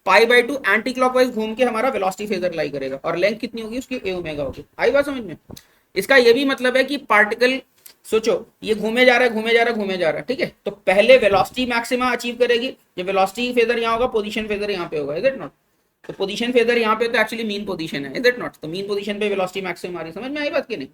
पाई बाय 2 एंटी क्लॉकवाइज घूम के हमारा वेलोसिटी फेजर लाई करेगा, और लेंथ कितनी होगी उसकी, ए ओमेगा होगी। आई बात समझ में? इसका ये भी मतलब है कि पार्टिकल, सोचो ये घूमे जा रहा है घूमे जा रहा है घूमे जा रहा है, ठीक है, तो पहले वेलोसिटी मैक्सिमा अचीव करेगी। जब वेलोसिटी फेजर यहाँ होगा, पोजीशन फेजर यहाँ पे होगा। Is it not? तो पोजीशन फेजर यहाँ पे तो एक्चुअली मीन पोजीशन है। Is it not? तो मीन पोजीशन पे वेलोसिटी मैक्सिमम आ रही है। समझ में आई बात की नहीं?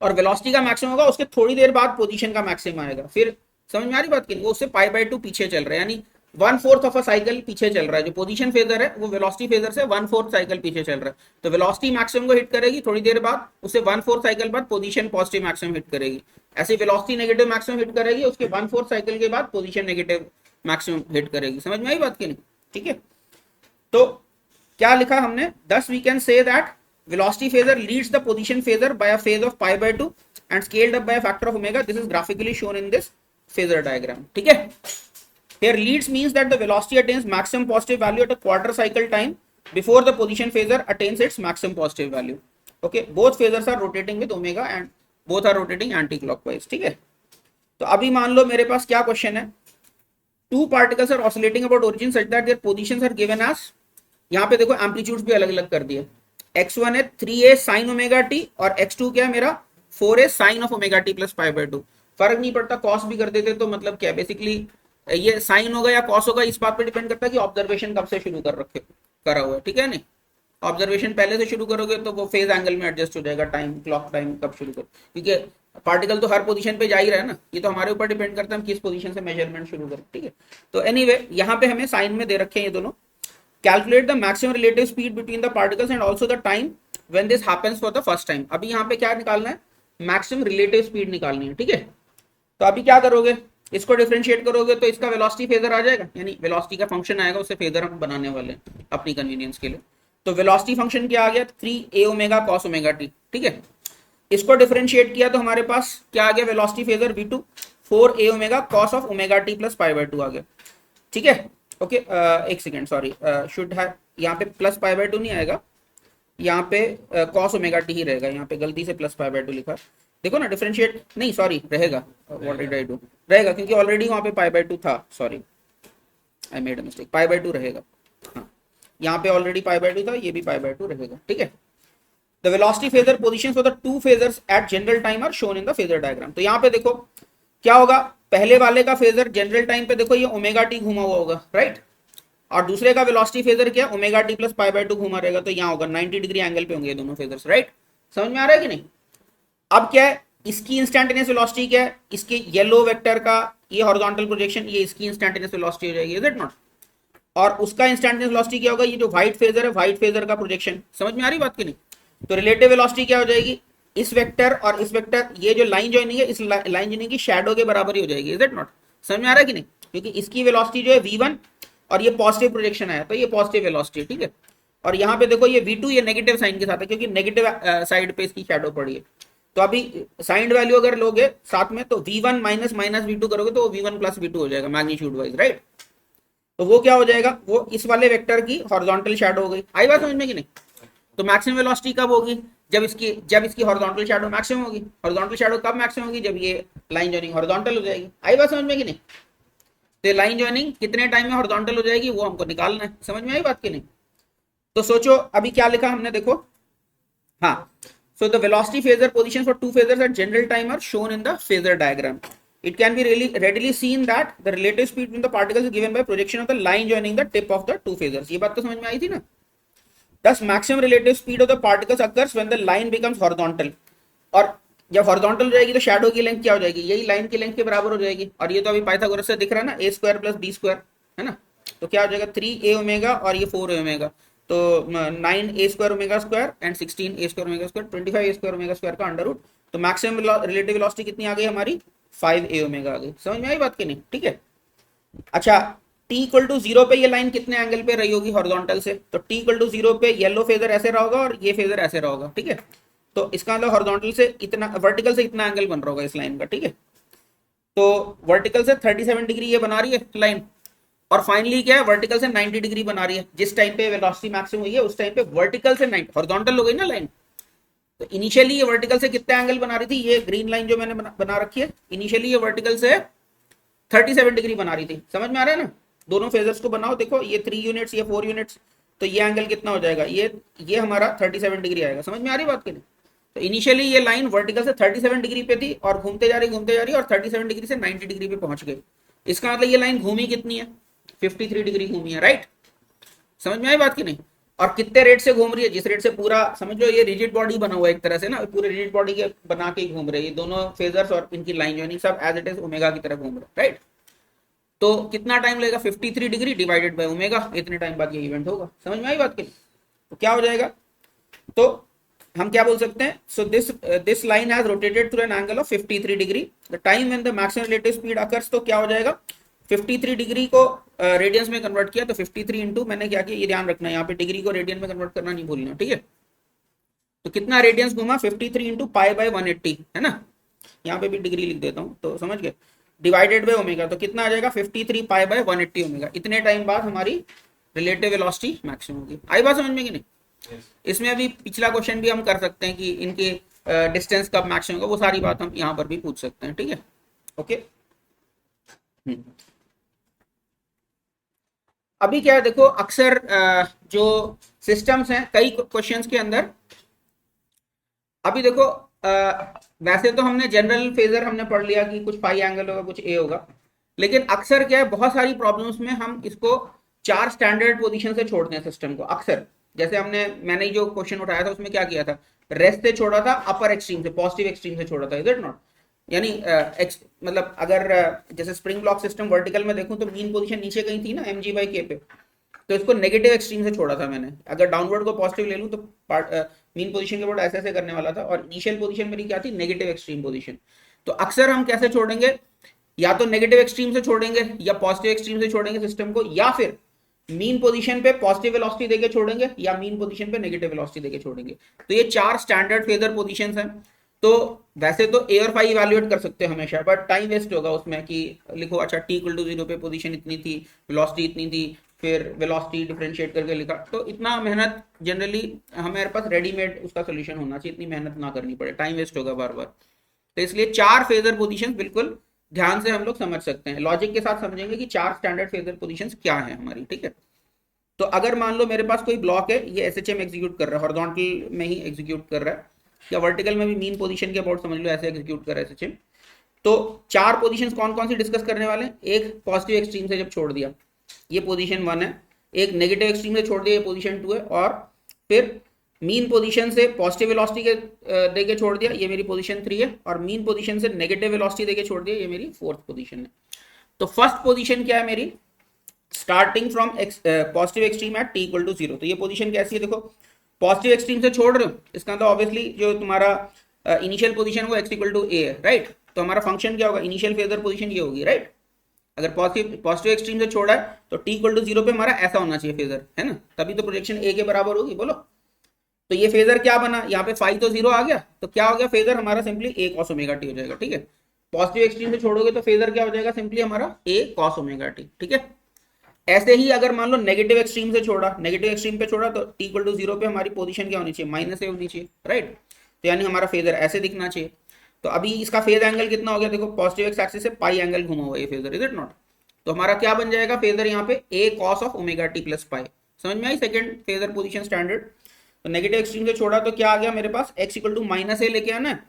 और वेलोसिटी का मैक्सिमम होगा, उसके थोड़ी देर बाद पोजीशन का मैक्सिमम आएगा। फिर समझ में आ रही बात की नहीं? वो उससे पाई बाय 2 पीछे चल रहा है, यानी 1/4 ऑफ अ साइकिल पीछे चल रहा है। जो पोजीशन फेजर है वो वेलोसिटी फेजर से 1/4 साइकिल पीछे चल रहा है। तो वेलोसिटी मैक्सिमम को हिट करेगी थोड़ी देर बाद, उससे 1/4 साइकिल बाद पोजीशन पॉजिटिव मैक्सिमम हिट करेगी। ऐसे वेलोसिटी नेगेटिव मैक्सिमम हिट करेगी, उसके 1/4 साइकिल के बाद पोजीशन नेगेटिव मैक्सिमम हिट करेगी। समझ में आई बात की नहीं? ठीक है, तो क्या लिखा हमने, thus we can say that velocity phasor leads the position phasor by a phase of pi by 2 and scaled up by a factor of omega. This is graphically shown in this phasor diagram. ठीक है, here leads means that the velocity attains maximum positive value at a quarter cycle time before the position phasor attains its maximum positive value. Okay, both phasors are rotating with omega and both are rotating anti-clockwise. ठीक है, तो अभी मान लो मेरे पास क्या question है, two particles are oscillating about origin such that their positions are given as, यहाँ पे देखो एम्पलीट्यूड्स भी अलग अलग कर दिए। x1 है 3a साइन ओमेगा टी और x2 क्या है मेरा 4a sine of omega T plus pi by 2। फर्क नहीं पड़ता, कॉस भी कर देते तो मतलब क्या, बेसिकली ये साइन होगा या कॉस होगा इस बात पे डिपेंड करता है कि ऑब्जर्वेशन कब से शुरू करा हुआ है। ठीक है, नहीं ऑब्जर्वेशन पहले से शुरू करोगे तो वो फेज एंगल में एडजस्ट हो जाएगा, टाइम क्लॉक टाइम कब शुरू करो, क्योंकि पार्टिकल तो हर पोजीशन पे जा ही रहा है ना, ये तो हमारे ऊपर डिपेंड करता है हम किस पोजीशन से मेजरमेंट शुरू करें। ठीक है, तो एनीवे यहाँ पे हमें साइन में दे रखे हैं ये दोनों। Calculate the maximum relative speed between the particles and also the time when this happens for the first time. अभी यहाँ पे क्या निकालना है, मैक्सिमम रिलेटिव स्पीड निकालनी है। ठीक है, तो अभी क्या करोगे, इसको डिफरेंशिएट करोगे तो इसका वेलोसिटी फेजर आ जाएगा, यानी वेलोसिटी का फंक्शन आएगा, उससे फेजर हम बनाने वाले हैं अपनी कन्वीनियंस के लिए। तो वेलोसिटी फंक्शन क्या आ गया, 3a omega cos omega T. ठीक है, इसको डिफरेंशिएट किया तो हमारे पास क्या आ गया, velocity phasor v2 4a omega cos of omega T plus pi by 2 आ गया। ठीक है, ओके, एक सेकेंड, सॉरी, शुड है यहाँ पे प्लस पाई बाय 2 नहीं आएगा, यहाँ पे कॉस ओमेगा टी ही रहेगा, यहाँ पे गलती से प्लस पाई बाय 2 लिखा, देखो ना डिफरेंशिएट, नहीं सॉरी रहेगा, व्हाट डिड आई डू, रहेगा क्योंकि ऑलरेडी वहाँ पे पाई बाय 2 था, sorry I made a mistake, pi by 2 रहेगा। हाँ, यहाँ पे ऑलरेडी पाई बाय 2 था, ये भी पाई बाय 2 रहेगा। ठीक है, the velocity phasor positions for the two phasors at general time are shown in the phasor diagram. तो यहाँ पे देखो क्या होगा, पहले वाले का फेजर जनरल टाइम पे देखो ये ओमेगा टी घुमा हुआ होगा, राइट, और दूसरे का वेलोसिटी फेजर क्या, omega T plus pi by 2 घुमा रहेगा, तो यहाँ होगा 90 डिग्री एंगल पे होंगे ये दोनों फेजर्स, राइट। समझ में आ रहा है कि नहीं? अब क्या है, इसकी इंस्टेंटेनियस वेलोसिटी क्या है, इसके येलो वेक्टर का ये हॉरिजॉन्टल प्रोजेक्शन, ये इसकी इंस्टेंटेनियस वेलोसिटी हो जाएगी, इज इट नॉट, और उसका इंस्टेंटेनियस वेलोसिटी क्या होगा, ये जो व्हाइट फेजर है व्हाइट फेजर का प्रोजेक्शन। समझ में आ रही बात की नहीं? तो रिलेटिव वेलोसिटी क्या हो जाएगी, इस वेक्टर और इस वेक्टर, ये जो लाइन जॉइनिंग है इस लाइन जॉइनिंग की शैडो के बराबर ही हो जाएगी, इज इट नॉट। समझ में आ रहा है कि नहीं? क्योंकि इसकी वेलोसिटी जो है v1 और ये पॉजिटिव प्रोजेक्शन आया तो ये पॉजिटिव वेलोसिटी है। ठीक है, और यहाँ पे देखो ये V2 ये नेगेटिव साइन के साथ है क्योंकि नेगेटिव साइड पे इसकी शैडो पड़ी है। तो अभी साइन वैल्यू अगर लोगे साथ में तो V1 माइनस माइनस V2 करोगे तो V1 प्लस V2 हो जाएगा मैग्नीट्यूड वाइज, राइट। तो वो क्या हो जाएगा, वो इस वाले वेक्टर की हॉरिजॉन्टल शैडो हो गई। आई बात समझ में कि नहीं। तो मैक्सिमम वेलोसिटी कब होगी, जब इसकी हॉरिजॉन्टल शैडो मैक्सिमम होगी। हॉरिजॉन्टल शैडो कब मैक्सिमम होगी, जब ये लाइन जॉइनिंग हॉरिजॉन्टल हो जाएगी। आई बात समझ में कि नहीं। तो लाइन जॉइनिंग कितने टाइम में हॉरिजॉन्टल हो जाएगी वो हमको निकालना है। समझ में आई बात की नहीं। तो सोचो अभी क्या लिखा हमने, देखो हाँ। So the velocity phasor positions for two phasors at general time are shown in the phasor diagram. It can be readily seen that the relative speed between the particles is given by projection of the line joining the tip of the two phasors. ये बात तो समझ में आई थी ना। Thus maximum relative speed of the particles occurs when the line becomes horizontal. और जब horizontal हो जाएगी तो शैडो की लेंथ क्या हो जाएगी, यही लाइन की लेंथ के बराबर हो जाएगी। और ये तो अभी पाइथागोरस से दिख रहा है ना, a square plus b square है ना। तो क्या हो जाएगा 3a ओमेगा और ये 4a ओमेगा, तो 9a square omega square and 16a square omega square 25a square omega square का अंडर रूट। तो मैक्सिमम रिलेटिव वेलोसिटी कितनी आ गई हमारी, 5a ओमेगा आ गई। समझ में आई बात की नहीं, ठीक है। अच्छा t इक्वल टू 0 पे ये लाइन कितने एंगल पे रही होगी हॉरिजॉन्टल से, तो t इक्वल टू 0 पे येलो फेजर ऐसे रहा होगा और ये फेजर ऐसे रहा होगा, ठीक है। तो इसका मतलब हॉरिजॉन्टल से इतना, वर्टिकल से इतना एंगल बन रहा होगा इस लाइन का, ठीक है। तो वर्टिकल से 37 डिग्री ये बना रही है लाइन, और फाइनली क्या है वर्टिकल से 90 डिग्री बना रही है। जिस टाइम पे वेलोसिटी मैक्सिमम हुई है उस टाइम पे वर्टिकल से 90, हॉरिजॉन्टल हो गई ना लाइन। तो इनिशियली ये वर्टिकल से कितना एंगल बना रही थी, ये ग्रीन लाइन जो मैंने बना रखी है, इनिशियली ये वर्टिकल से 37 डिग्री बना रही थी। समझ में आ रहा है ना। दोनों फेजर्स को बनाओ, देखो ये 3 यूनिट्स ये 4 यूनिट्स, तो ये एंगल कितना हो जाएगा, ये हमारा 37 डिग्री आएगा। समझ में आ रही बात की नहीं। तो इनिशियली ये लाइन वर्टिकल से 37 डिग्री पे थी और घूमते जा रही और 37 डिग्री से 90 डिग्री पे पहुंच गई। इसका मतलब ये लाइन घूमी कितनी है, 53 डिग्री घूमी है, राइट। समझ में आई बात की नहीं। और कितने रेट से घूम रही है, जिस रेट से पूरा समझ लो ये रिजिड बॉडी बना हुआ है एक तरह से ना, पूरे रिजिड बॉडी के बना के घूम रही है। दोनों फेजर्स और इनकी लाइन जॉइनिंग सब एज इट इज ओमेगा की तरह घूम रहे, राइट। तो कितना टाइम लगेगा, 53 डिग्री डिवाइडेड बाय ओमेगा, इतने टाइम बाद ये इवेंट होगा। समझ में आई बात की। तो क्या हो जाएगा, तो हम क्या बोल सकते हैं, so this line has rotated through an angle of 53 degree. The time when the maximum relative speed occurs, तो क्या हो जाएगा 53 डिग्री को रेडियंस में कन्वर्ट किया, तो 53 इंटू मैंने क्या किया, ये ध्यान रखना है यहाँ पे डिग्री को रेडियन में कन्वर्ट करना नहीं भूलना, ठीक है। तो कितना रेडियंस घूमा, 53 इंटू पाई बाय 180 है ना, यहाँ पे भी डिग्री लिख देता हूँ तो समझ गए, डिवाइडेड बाय ओमेगा। तो कितना आ जाएगा 53 पाई बाय 180 ओमेगा। इतने टाइम बाद हमारी रिलेटिव वेलोसिटी मैक्सिमम होगी। आई बात समझ में कि नहीं। इसमें अभी पिछला क्वेश्चन भी हम कर सकते हैं कि इनके डिस्टेंस कब मैक्सिमम होगा, वो सारी बात हम यहाँ पर भी पूछ सकते हैं, ठीक है। ओके अभी क्या है देखो, अक्सर जो सिस्टम्स हैं कई क्वेश्चंस के अंदर, अभी देखो वैसे तो हमने जनरल फेजर हमने पढ़ लिया कि कुछ पाई एंगल होगा कुछ ए होगा, लेकिन अक्सर क्या है बहुत सारी प्रॉब्लम्स में हम इसको 4 स्टैंडर्ड पोजीशन से छोड़ते हैं सिस्टम को अक्सर। जैसे मैंने जो क्वेश्चन उठाया था उसमें क्या किया था, रेस्ट से छोड़ा था, अपर एक्सट्रीम से पॉजिटिव एक्सट्रीम से छोड़ा था, इज इट नॉट। यानी मतलब अगर जैसे स्प्रिंग ब्लॉक सिस्टम वर्टिकल में देखूं तो मीन पोजीशन नीचे कहीं थी ना mg/k पे, तो इसको नेगेटिव एक्सट्रीम से छोड़ा था मैंने। अगर डाउनवर्ड को पॉजिटिव ले लूं तो मीन पोजीशन के बोर्ड ऐसे ऐसे करने वाला था, और इनिशियल पोजीशन मेरी क्या थी, नेगेटिव एक्सट्रीम पोजीशन। तो अक्सर हम कैसे छोड़ेंगे, या तो नेगेटिव एक्सट्रीम से छोड़ेंगे या पॉजिटिव एक्सट्रीम से छोड़ेंगे सिस्टम को, या फिर मीन पोजीशन पे पॉजिटिव वेलोसिटी देके छोड़ेंगे या मीन पोजीशन पे नेगेटिव वेलोसिटी देके छोड़ेंगे। तो ये 4 स्टैंडर्ड फेजर पोजीशंस हैं। तो वैसे तो ए और फाई इवैल्यूएट कर सकते हैं हमेशा, बट टाइम वेस्ट होगा उसमें कि लिखो अच्छा t इक्वल टू 0 पे पोजीशन इतनी थी, वेलोसिटी इतनी थी, फिर वेलोसिटी डिफरेंशिएट करके लिखा। तो इतना मेहनत जनरली हमारे पास रेडीमेड उसका सोल्यूशन होना चाहिए, इतनी मेहनत ना करनी पड़े, टाइम वेस्ट होगा बार बार। तो इसलिए 4 फेजर पोजीशन बिल्कुल ध्यान से हम लोग समझ सकते हैं, लॉजिक के साथ समझेंगे कि 4 स्टैंडर्ड फेजर पोजीशंस क्या है हमारी, ठीक है। तो अगर मान लो मेरे पास कोई ब्लॉक है, ये एसएचएम एग्जीक्यूट कर रहा है, हॉरिजॉन्टल में ही एग्जीक्यूट कर रहा है, या वर्टिकल में भी मीन पोजीशन के अबाउट समझ लो ऐसे एग्जीक्यूट कर रहा है एसएचएम। तो 4 पोजीशंस कौन कौन सी डिस्कस करने वाले हैं, एक पॉजिटिव एक्सट्रीम से जब छोड़ दिया ये पोजीशन 1 है, एक नेगेटिव एक्सट्रीम से छोड़ दिया ये पोजीशन 2 है, और फिर मीन पोजीशन से पॉजिटिव वेलोसिटी के देके छोड़ दिया ये मेरी पोजीशन 3 है, और मीन पोजीशन से नेगेटिव वेलोसिटी देके छोड़ दिया ये मेरी 4th पोजीशन है। तो फर्स्ट पोजीशन क्या है मेरी, starting from positive extreme at t equal to 0। तो ये पोजीशन कैसी है, देखो पॉजिटिव एक्सट्रीम से छोड़ रहे हो, इसका मतलब ऑब्वियसली जो तुम्हारा इनिशियल पोजीशन वो x इक्वल टू a है, राइट। तो हमारा फंक्शन क्या होगा, इनिशियल फेजर पोजीशन ये होगी, राइट। अगर पॉजिटिव पॉजिटिव एक्सट्रीम से छोड़ा है तो टी इक्वल टू जीरो पे हमारा ऐसा होना चाहिए फेजर, है ना, तभी तो प्रोजेक्शन ए के बराबर होगी, बोलो। तो ये फेजर क्या बना, यहाँ पे फाई तो जीरो आ गया, तो क्या हो गया फेजर हमारा सिंपली ए कॉस ओमेगा टी हो जाएगा, ठीक है। पॉजिटिव एक्सट्रीम से छोड़ोगे तो फेजर क्या हो जाएगा सिंपली हमारा ए कॉस ओमेगा टी, ठीक है। ऐसे ही अगर मान लो नेगेटिव एक्सट्रीम से छोड़ा, नेगेटिव एक्सट्रीम पे छोड़ा तो टी इक्वल टू जीरो पे हमारी पोजीशन क्या होनी चाहिए, माइनस ए होनी चाहिए, राइट। तो यानी हमारा फेजर ऐसे दिखना चाहिए। तो अभी इसका फेज एंगल कितना हो गया, देखो पॉजिटिव एक्स एक्सिस से पाई एंगल घुमा हुआ है फेजर, इज इट नॉट। तो हमारा क्या बन जाएगा फेजर यहाँ पे A cos of omega T plus pi. समझ में आई सेकंड फेजर पोजीशन स्टैंडर्ड। तो नेगेटिव एक्सट्रीम से छोड़ा तो क्या आ गया मेरे पास, X equal to minus A लेके आना है,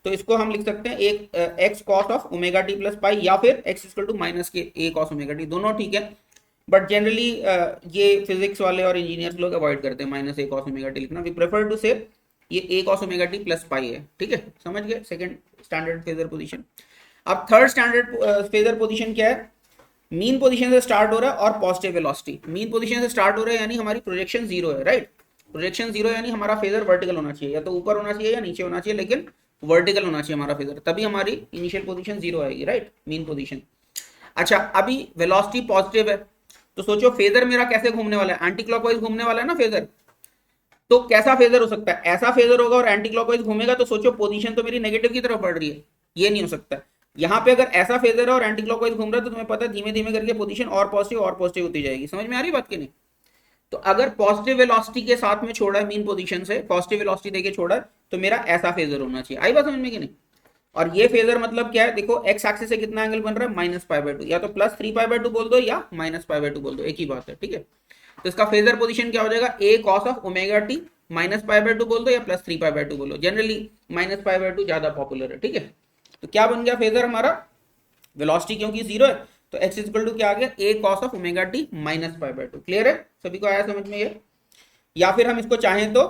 तो इसको हम लिख सकते हैं एक x cos of omega T plus पाई, या फिर एक्स इक्वल टू माइनस के ए कॉस ओमेगा टी, दोनों ठीक है। बट जनरली ये फिजिक्स वाले और इंजीनियर्स लोग अवॉइड करते हैं माइनस ए कॉस ओमेगा टी लिखना। वी प्रेफर टू से ये A cos omega T plus pi है, ठीक है, समझ गए सेकंड स्टैंडर्ड फेजर पोजीशन। अब थर्ड स्टैंडर्ड फेजर पोजीशन क्या है, मीन पोजीशन से स्टार्ट हो रहा है और पॉजिटिव वेलोसिटी, मीन पोजीशन से स्टार्ट हो रहा है यानी हमारी प्रोजेक्शन जीरो है, राइट। प्रोजेक्शन जीरो यानी हमारा फेजर वर्टिकल होना चाहिए, या तो ऊपर होना चाहिए या नीचे होना चाहिए, लेकिन वर्टिकल होना चाहिए हमारा फेजर, तभी हमारी इनिशियल पोजीशन जीरो आएगी, राइट, मीन पोजीशन। अच्छा अभी वेलोसिटी पॉजिटिव है, तो सोचो फेजर मेरा कैसे घूमने वाला है, एंटी क्लॉकवाइज घूमने वाला है ना फेजर। तो कैसा फेजर हो सकता है, ऐसा फेजर होगा और एंटी क्लॉकवाइज घूमेगा, तो सोचो पोजीशन तो मेरी नेगेटिव की तरफ बढ़ रही है, ये नहीं हो सकता। यहाँ पे अगर ऐसा फेजर है और एंटी क्लॉकवाइज घूम रहा है तो तुम्हें पता है धीमे धीमे करके पोजीशन और पॉजिटिव होती जाएगी। समझ में आ रही बात की नहीं। तो अगर पॉजिटिव वेलोसिटी के साथ में छोड़ा है मीन पोजीशन से, पॉजिटिव वेलोसिटी देके छोड़ा है, तो मेरा ऐसा फेजर होना चाहिए। आई बात समझ में कि नहीं। और ये फेजर मतलब क्या है, देखो एक्स एक्सिस से कितना एंगल बन रहा है, माइनस पाई बाय टू, या तो plus three pi by two बोल दो या माइनस पाई बाय टू बोल दो, एक ही बात है, ठीक है। तो इसका फेजर पोजीशन क्या हो जाएगा, A cos of omega T, minus pi by two बोल दो या plus three pi by two बोलो, generally minus pi by two ज्यादा पॉपुलर है, ठीक है। तो क्या बन गया फेजर हमारा, वेलोसिटी क्योंकि जीरो है तो एक्स इक्वल टू क्या आ गया, A cos of omega T minus pi by two. Clear है, सभी को आया समझ में ये। या फिर हम इसको चाहें तो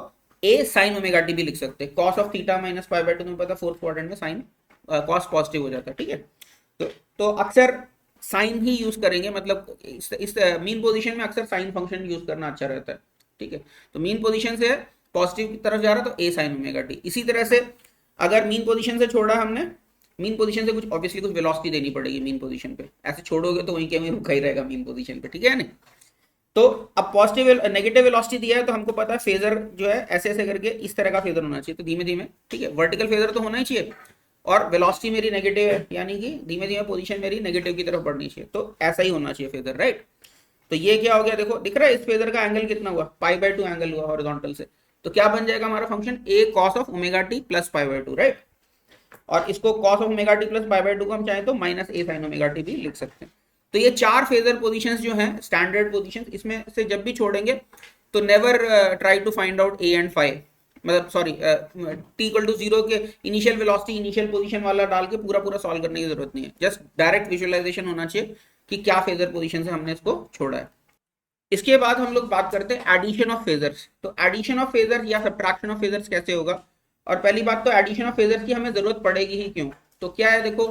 ए साइन ओमेगा टी भी लिख सकते हैं, cos of theta minus pi by to, तुम्हें पता फोर्थ क्वाड्रेंट में साइन कॉस पॉजिटिव हो जाता है, ठीक है। तो अक्सर साइन ही यूज करेंगे, मतलब इस मीन पोजीशन में अक्सर साइन फंक्शन यूज करना अच्छा रहता है, ठीक है। तो मीन पोजीशन से पॉजिटिव की तरफ जा रहा है तो ए साइन ओमेगा टी। इसी तरह से अगर मीन पोजीशन से छोड़ा हमने, मीन पोजीशन से कुछ ऑब्वियसली कुछ वेलोसिटी देनी पड़ेगी मीन पोजीशन पे, ऐसे छोड़ोगे तो वहीं के वहीं रुका ही रहेगा मीन पोजीशन पे, ठीक है नहीं। तो अब पॉजिटिव नेगेटिव वेलोसिटी दिया है तो हमको पता है फेजर जो है ऐसे ऐसे करके इस तरह का फेजर होना चाहिए, तो धीमे धीमे, ठीक है, वर्टिकल फेजर तो होना ही चाहिए, और वेलोसिटी मेरी नेगेटिव है यानी कि धीमे धीमे पोजीशन मेरी नेगेटिव की तरफ बढ़नी चाहिए, तो ऐसा ही होना चाहिए फेजर, राइट। तो ये क्या हो गया, देखो दिख रहा है इस फेजर का एंगल कितना हुआ, पाई बाय टू एंगल हुआ हॉरिजॉन्टल से। तो क्या बन जाएगा हमारा function, A cos of omega T plus pi by to, right. और इसको cos of omega T plus pi by to को हम चाहें तो माइनस ए साइन ओमेगा टी भी लिख सकते हैं। तो ये चार फेजर पोजीशंस जो हैं स्टैंडर्ड पोजीशंस, इसमें से जब भी छोड़ेंगे तो never try to find out A and phi, मतलब sorry T equal to zero के इनिशियल वेलोसिटी इनिशियल पोजीशन वाला डाल के पूरा पूरा सॉल्व करने की जरूरत नहीं है, जस्ट डायरेक्ट विजुअलाइजेशन होना चाहिए कि क्या फेजर पोजीशन से हमने इसको छोड़ा है। इसके बाद हम लोग बात करते हैं एडिशन ऑफ फेजर्स। तो एडिशन ऑफ फेजर्स या सब्ट्रैक्शन ऑफ फेजर्स कैसे होगा। और पहली बात तो एडिशन ऑफ फेजर्स की हमें जरूरत पड़ेगी ही क्यों, तो क्या है देखो,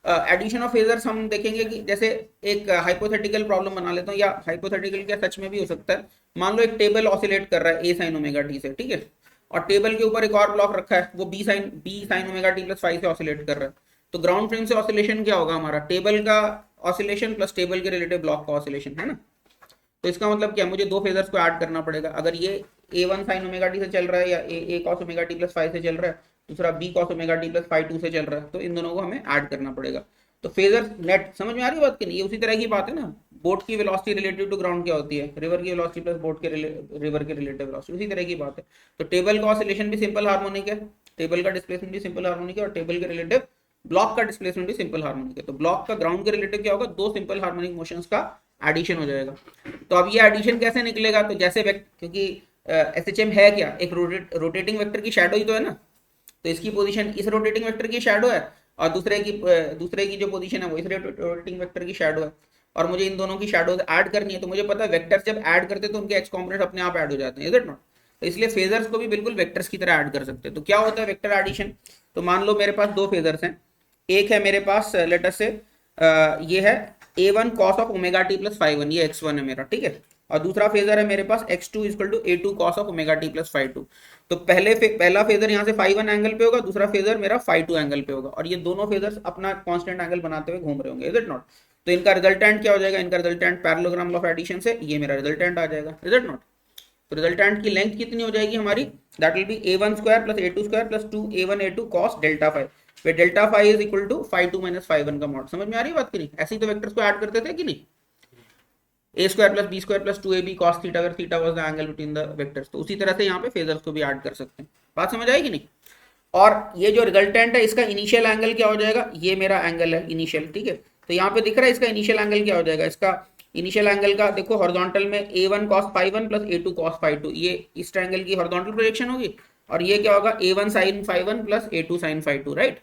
एडिशन ऑफ फेजर्स हम देखेंगे कि जैसे एक हाइपोथेटिकल प्रॉब्लम बना लेता हूँ, या हाइपोथेटिकल क्या सच में भी हो सकता है। मान लो एक टेबल ऑसिलेट कर रहा है ए साइन ओमेगा टी से, ठीक है, और टेबल के ऊपर एक और ब्लॉक रखा है वो b sine omega T plus five से ऑसिलेट कर रहा है। तो ग्राउंड फ्रेम से ऑसिलेशन क्या होगा हमारा, टेबल का ऑसिलेशन प्लस टेबल के रिलेटिव ब्लॉक का ऑसिलेशन, है ना। तो इसका मतलब क्या, मुझे दो फेजर्स को ऐड करना पड़ेगा। अगर ये A one sine omega T से चल रहा है या A cos omega T plus five से चल रहा है, दूसरा B cos omega T plus five two से चल रहा है, तो इन दोनों को हमें ऐड करना पड़ेगा। तो फेजर नेट समझ में आ रही बात की नहीं, ये उसी तरह की बात है ना। बोट की वेलोसिटी रिलेटिव टू ग्राउंड क्या होती है, रिवर की वेलोसिटी प्लस बोट के रिवर के रिलेटिव वेलोसिटी, उसी तरह की बात है। तो टेबल का ऑसिलेशन भी सिंपल हार्मोनिक है, टेबल का डिस्प्लेसमेंट भी सिंपल हार्मोनिक है, और टेबल के रिलेटिव ब्लॉक का डिस्प्लेसमेंट भी सिंपल हार्मोनिक है। तो ब्लॉक का ग्राउंड के रिलेटिव क्या होगा, दो सिंपल हार्मोनिक मोशंस का एडिशन हो जाएगा। तो अब ये एडिशन कैसे निकलेगा, तो जैसे क्योंकि एसएचएम है क्या, एक रोटेटिंग वेक्टर की शैडो ही तो है ना। तो इसकी पोजीशन इस रोटेटिंग वेक्टर की शैडो है, और दूसरे की जो पोजीशन है वो इस रोटेटिंग वेक्टर की शैडो है, और मुझे इन दोनों की शैडोज ऐड करनी है। तो मुझे पता है वेक्टर्स जब ऐड करते हैं तो उनके एक्स कॉम्पोनेंट अपने आप ऐड हो जाते हैं, इज इट नॉट। तो इसलिए फेजर्स को भी बिल्कुल वेक्टर्स की तरह ऐड कर सकते हैं। तो क्या होता है वेक्टर एडिशन, तो मान लो मेरे पास दो फेजर्स हैं, एक है मेरे पास लेट अस से ये है A one cos of omega T plus five one, ये एक्स वन है मेरा, ठीक है। और दूसरा फेजर है मेरे पास X two equal to A two cos of omega T plus five two. तो पहला फेजर यहाँ से फाइव वन एंगल पे होगा, दूसरा फेजर मेरा फाइव टू एंगल पे होगा, और ये दोनों फेजर्स अपना कांस्टेंट एंगल बनाते हुए घूम रहे होंगे, इज इट नॉट। तो इनका रिजल्टेंट क्या हो जाएगा, इनका रिजल्टेंट पैरेललोग्राम ऑफ एडिशन से ये मेरा रिजल्टेंट आ जाएगा, इज इट नॉट? तो रिजल्टेंट की लेंथ कितनी हो जाएगी हमारी, that will be a1 square plus a2 square plus 2a1 a2 cos delta phi, where delta phi is equal to phi 2 minus phi 1 का मॉड। समझ में आ रही है बात की नहीं? ऐसे ही तो वेक्टर्स को ऐड करते थे कि नहीं, a square plus b square plus 2ab cos theta where theta was the angle between the vectors. तो उसी तरह से यहाँ पे फेजर्स को भी ऐड कर सकते हैं। बात समझ आएगी नहीं? और ये जो रिजल्टेंट है इसका इनिशियल एंगल क्या हो जाएगा, ये मेरा एंगल है इनिशियल, ठीक है। तो यहाँ पे दिख रहा है इसका इनिशियल एंगल क्या हो जाएगा, इसका इनिशियल एंगल का देखो हॉरिजॉन्टल में a1 cos phi 1 plus a2 cos phi 2, ये इस ट्रायंगल की हॉरिजॉन्टल प्रोजेक्शन होगी, और ये क्या होगा a1 sin phi 1 plus a2 sin phi 2, right.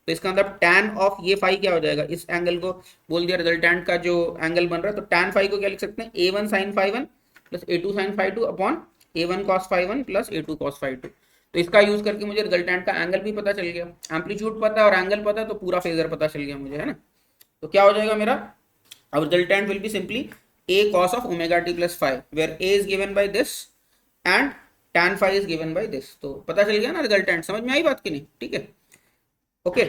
तो इसका मतलब tan ऑफ ये फाई क्या हो जाएगा, इस एंगल को बोल दिया रिजल्टेंट का जो एंगल बन रहा है, तो tan फाई को क्या लिख सकते हैं, a1 sin phi 1 plus a2 sin phi 2 upon a1 cos phi 1 plus a2 cos phi 2। तो इसका यूज करके मुझे रिजल्टेंट का एंगल भी पता चल गया, एम्पलीट्यूड पता है और एंगल पता है, तो पूरा फेजर पता चल गया मुझे, है ना। तो क्या हो जाएगा मेरा, अब resultant will be simply a cos of omega t plus phi where a is given by this and tan phi is given by this। तो पता चल गया ना रिजल्टेंट, समझ में आई बात की नहीं, ठीक है, ओके।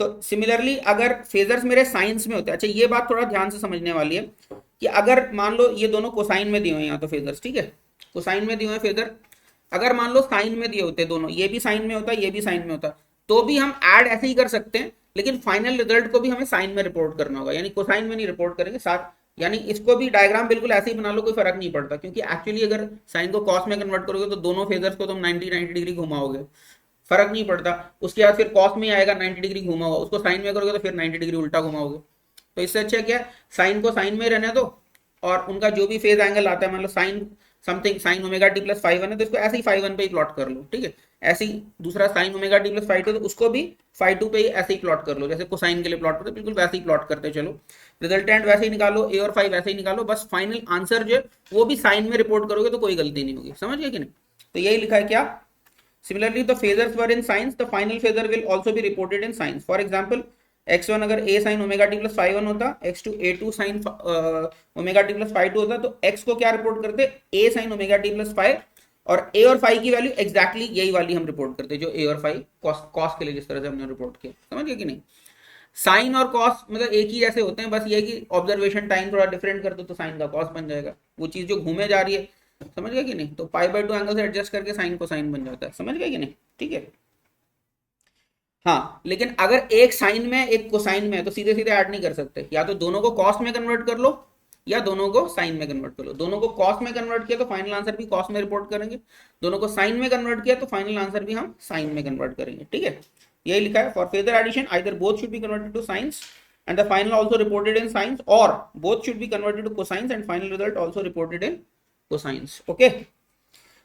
तो सिमिलरली अगर फेजर्स मेरे साइंस में होते हैं, अच्छा ये बात थोड़ा ध्यान से समझने वाली है कि अगर मान लो ये दोनों कोसाइन में दिए हुए हैं यहाँ तो फेजर्स, ठीक है, कोसाइन में दिए हुए फेजर, अगर मान लो साइन में दिए होते दोनों, ये भी साइन में होता ये भी साइन में होता, तो भी हम ऐड ऐसे ही कर सकते हैं, लेकिन फाइनल रिजल्ट को भी हमें साइन में रिपोर्ट करना होगा, यानी कोसाइन में नहीं रिपोर्ट करेंगे साथ, यानी इसको भी डायग्राम बिल्कुल ऐसे ही बना लो, कोई फर्क नहीं पड़ता, क्योंकि एक्चुअली अगर साइन को कॉस में कन्वर्ट करोगे तो दोनों फेजर्स को तुम 90 डिग्री घुमाओगे, फर्क नहीं पड़ता। उसके बाद फिर कॉस में आएगा 90 डिग्री घुमा हुआ, उसको साइन में करोगे तो फिर 90 डिग्री उल्टा घुमाओगे। तो इससे अच्छा क्या है, साइन को साइन में रहने दो, और उनका जो भी फेज एंगल आता है, मान लो sine something sine omega T plus five 1 है, तो इसको ऐसे ही फाइव 1 पे ही प्लॉट कर लो, ठीक है। ऐसे ही दूसरा sign omega T plus five 2, तो उसको भी फाइव 2 पे ही ऐसे ही प्लॉट कर लो, जैसे कोसाइन के लिए प्लॉट करते बिल्कुल वैसे ही प्लॉट करते चलो। रिजल्टेंट वैसे ही निकालो, ए और फाइव वैसे ही निकालो, बस फाइनल आंसर जो है वो भी साइन में रिपोर्ट करोगे तो कोई गलती नहीं होगी, समझ गए कि नहीं। तो यही लिखा है क्या, similarly the phasors were in sines, the final phasor will also be reported in sines। for example x1 अगर a sin omega t plus phi 1 होता, x2 a2 sin omega t plus phi 2 होता, तो x को क्या report करते, a sin omega t plus phi, और a और phi की वैल्यू एग्जैक्टली यही वाली हम रिपोर्ट करते जो a और phi cos के लिए जिस तरह से हमने रिपोर्ट किया, समझ गए कि नहीं। साइन और कॉस मतलब एक ही जैसे होते हैं, बस ये कि ऑब्जर्वेशन टाइम थोड़ा डिफरेंट कर दो तो साइन का कॉस बन जाएगा, वो चीज जो घूमे जा रही है, समझ गए कि नहीं। तो पाई बाय 2 एंगल से एडजस्ट करके साइन को साइन बन जाता है, समझ गए कि नहीं, ठीक है। हाँ, लेकिन अगर एक साइन में एक कोसाइन में है तो सीधे सीधे ऐड नहीं कर सकते, या तो दोनों को कॉस में कन्वर्ट कर लो या दोनों को साइन में कन्वर्ट कर लो। दोनों को कॉस में कन्वर्ट किया तो फाइनल आंसर भी कॉस में रिपोर्ट करेंगे, दोनों को साइन में कन्वर्ट किया तो फाइनल आंसर भी हम साइन में कन्वर्ट करेंगे, ठीक है। यही लिखा है, for phasor addition either both should be converted to sines and the final also reported in sines, or both should be converted to cosines and final result also reported in cosines, okay।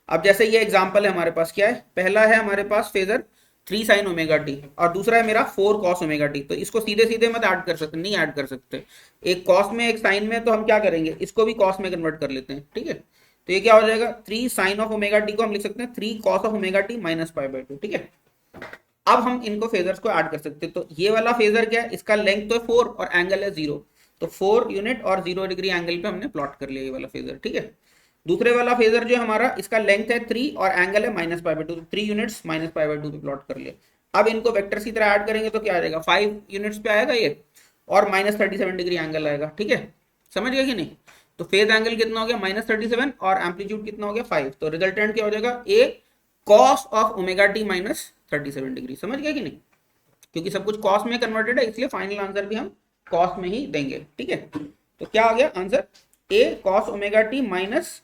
अब जैसे ये example है हमारे पास, क्या है, पहला है हमारे पास फेजर 3 sin ओमेगा टी और दूसरा है मेरा 4 cos ओमेगा टी। तो इसको सीधे सीधे मत ऐड कर सकते, नहीं ऐड कर सकते, एक cos में एक sin में, तो हम क्या करेंगे, इसको भी cos में कन्वर्ट कर लेते हैं, ठीक है। तो ये क्या हो जाएगा, 3 sin ऑफ ओमेगा टी को हम लिख सकते हैं 3 cos of omega T minus pi by 2, ठीक है। अब हम इनको फेजर्स को ऐड कर सकते हैं। तो ये वाला फेजर क्या है, इसका लेंथ तो है 4 और एंगल है 0, तो 4 यूनिट और 0 डिग्री एंगल पे हमने प्लॉट कर लिया ये वाला फेजर, ठीक है। दूसरे वाला फेजर जो हमारा, इसका लेंथ है 3 और एंगल है माइनस पाई बाय 2, तो 3 यूनिट्स माइनस पाई बाय 2 पे प्लॉट कर लिया। अब इनको वेक्टर्स की तरह ऐड करेंगे तो क्या आ जाएगा, 5 यूनिट्स पे आएगा ये, और माइनस 37 डिग्री एंगल आएगा, ठीक है, समझ गए कि नहीं। तो फेज एंगल कितना हो गया, माइनस 37, और एम्पलीट्यूड कितना हो गया 5, तो रिजल्टेंट क्या हो जाएगा, A cos of omega T minus 37 degree, समझ गए कि नहीं। क्योंकि सब कुछ कॉस में कन्वर्टेड है, इसलिए फाइनल आंसर भी हम कॉस में ही देंगे, ठीक है। तो क्या आ गया answer, A cos omega T minus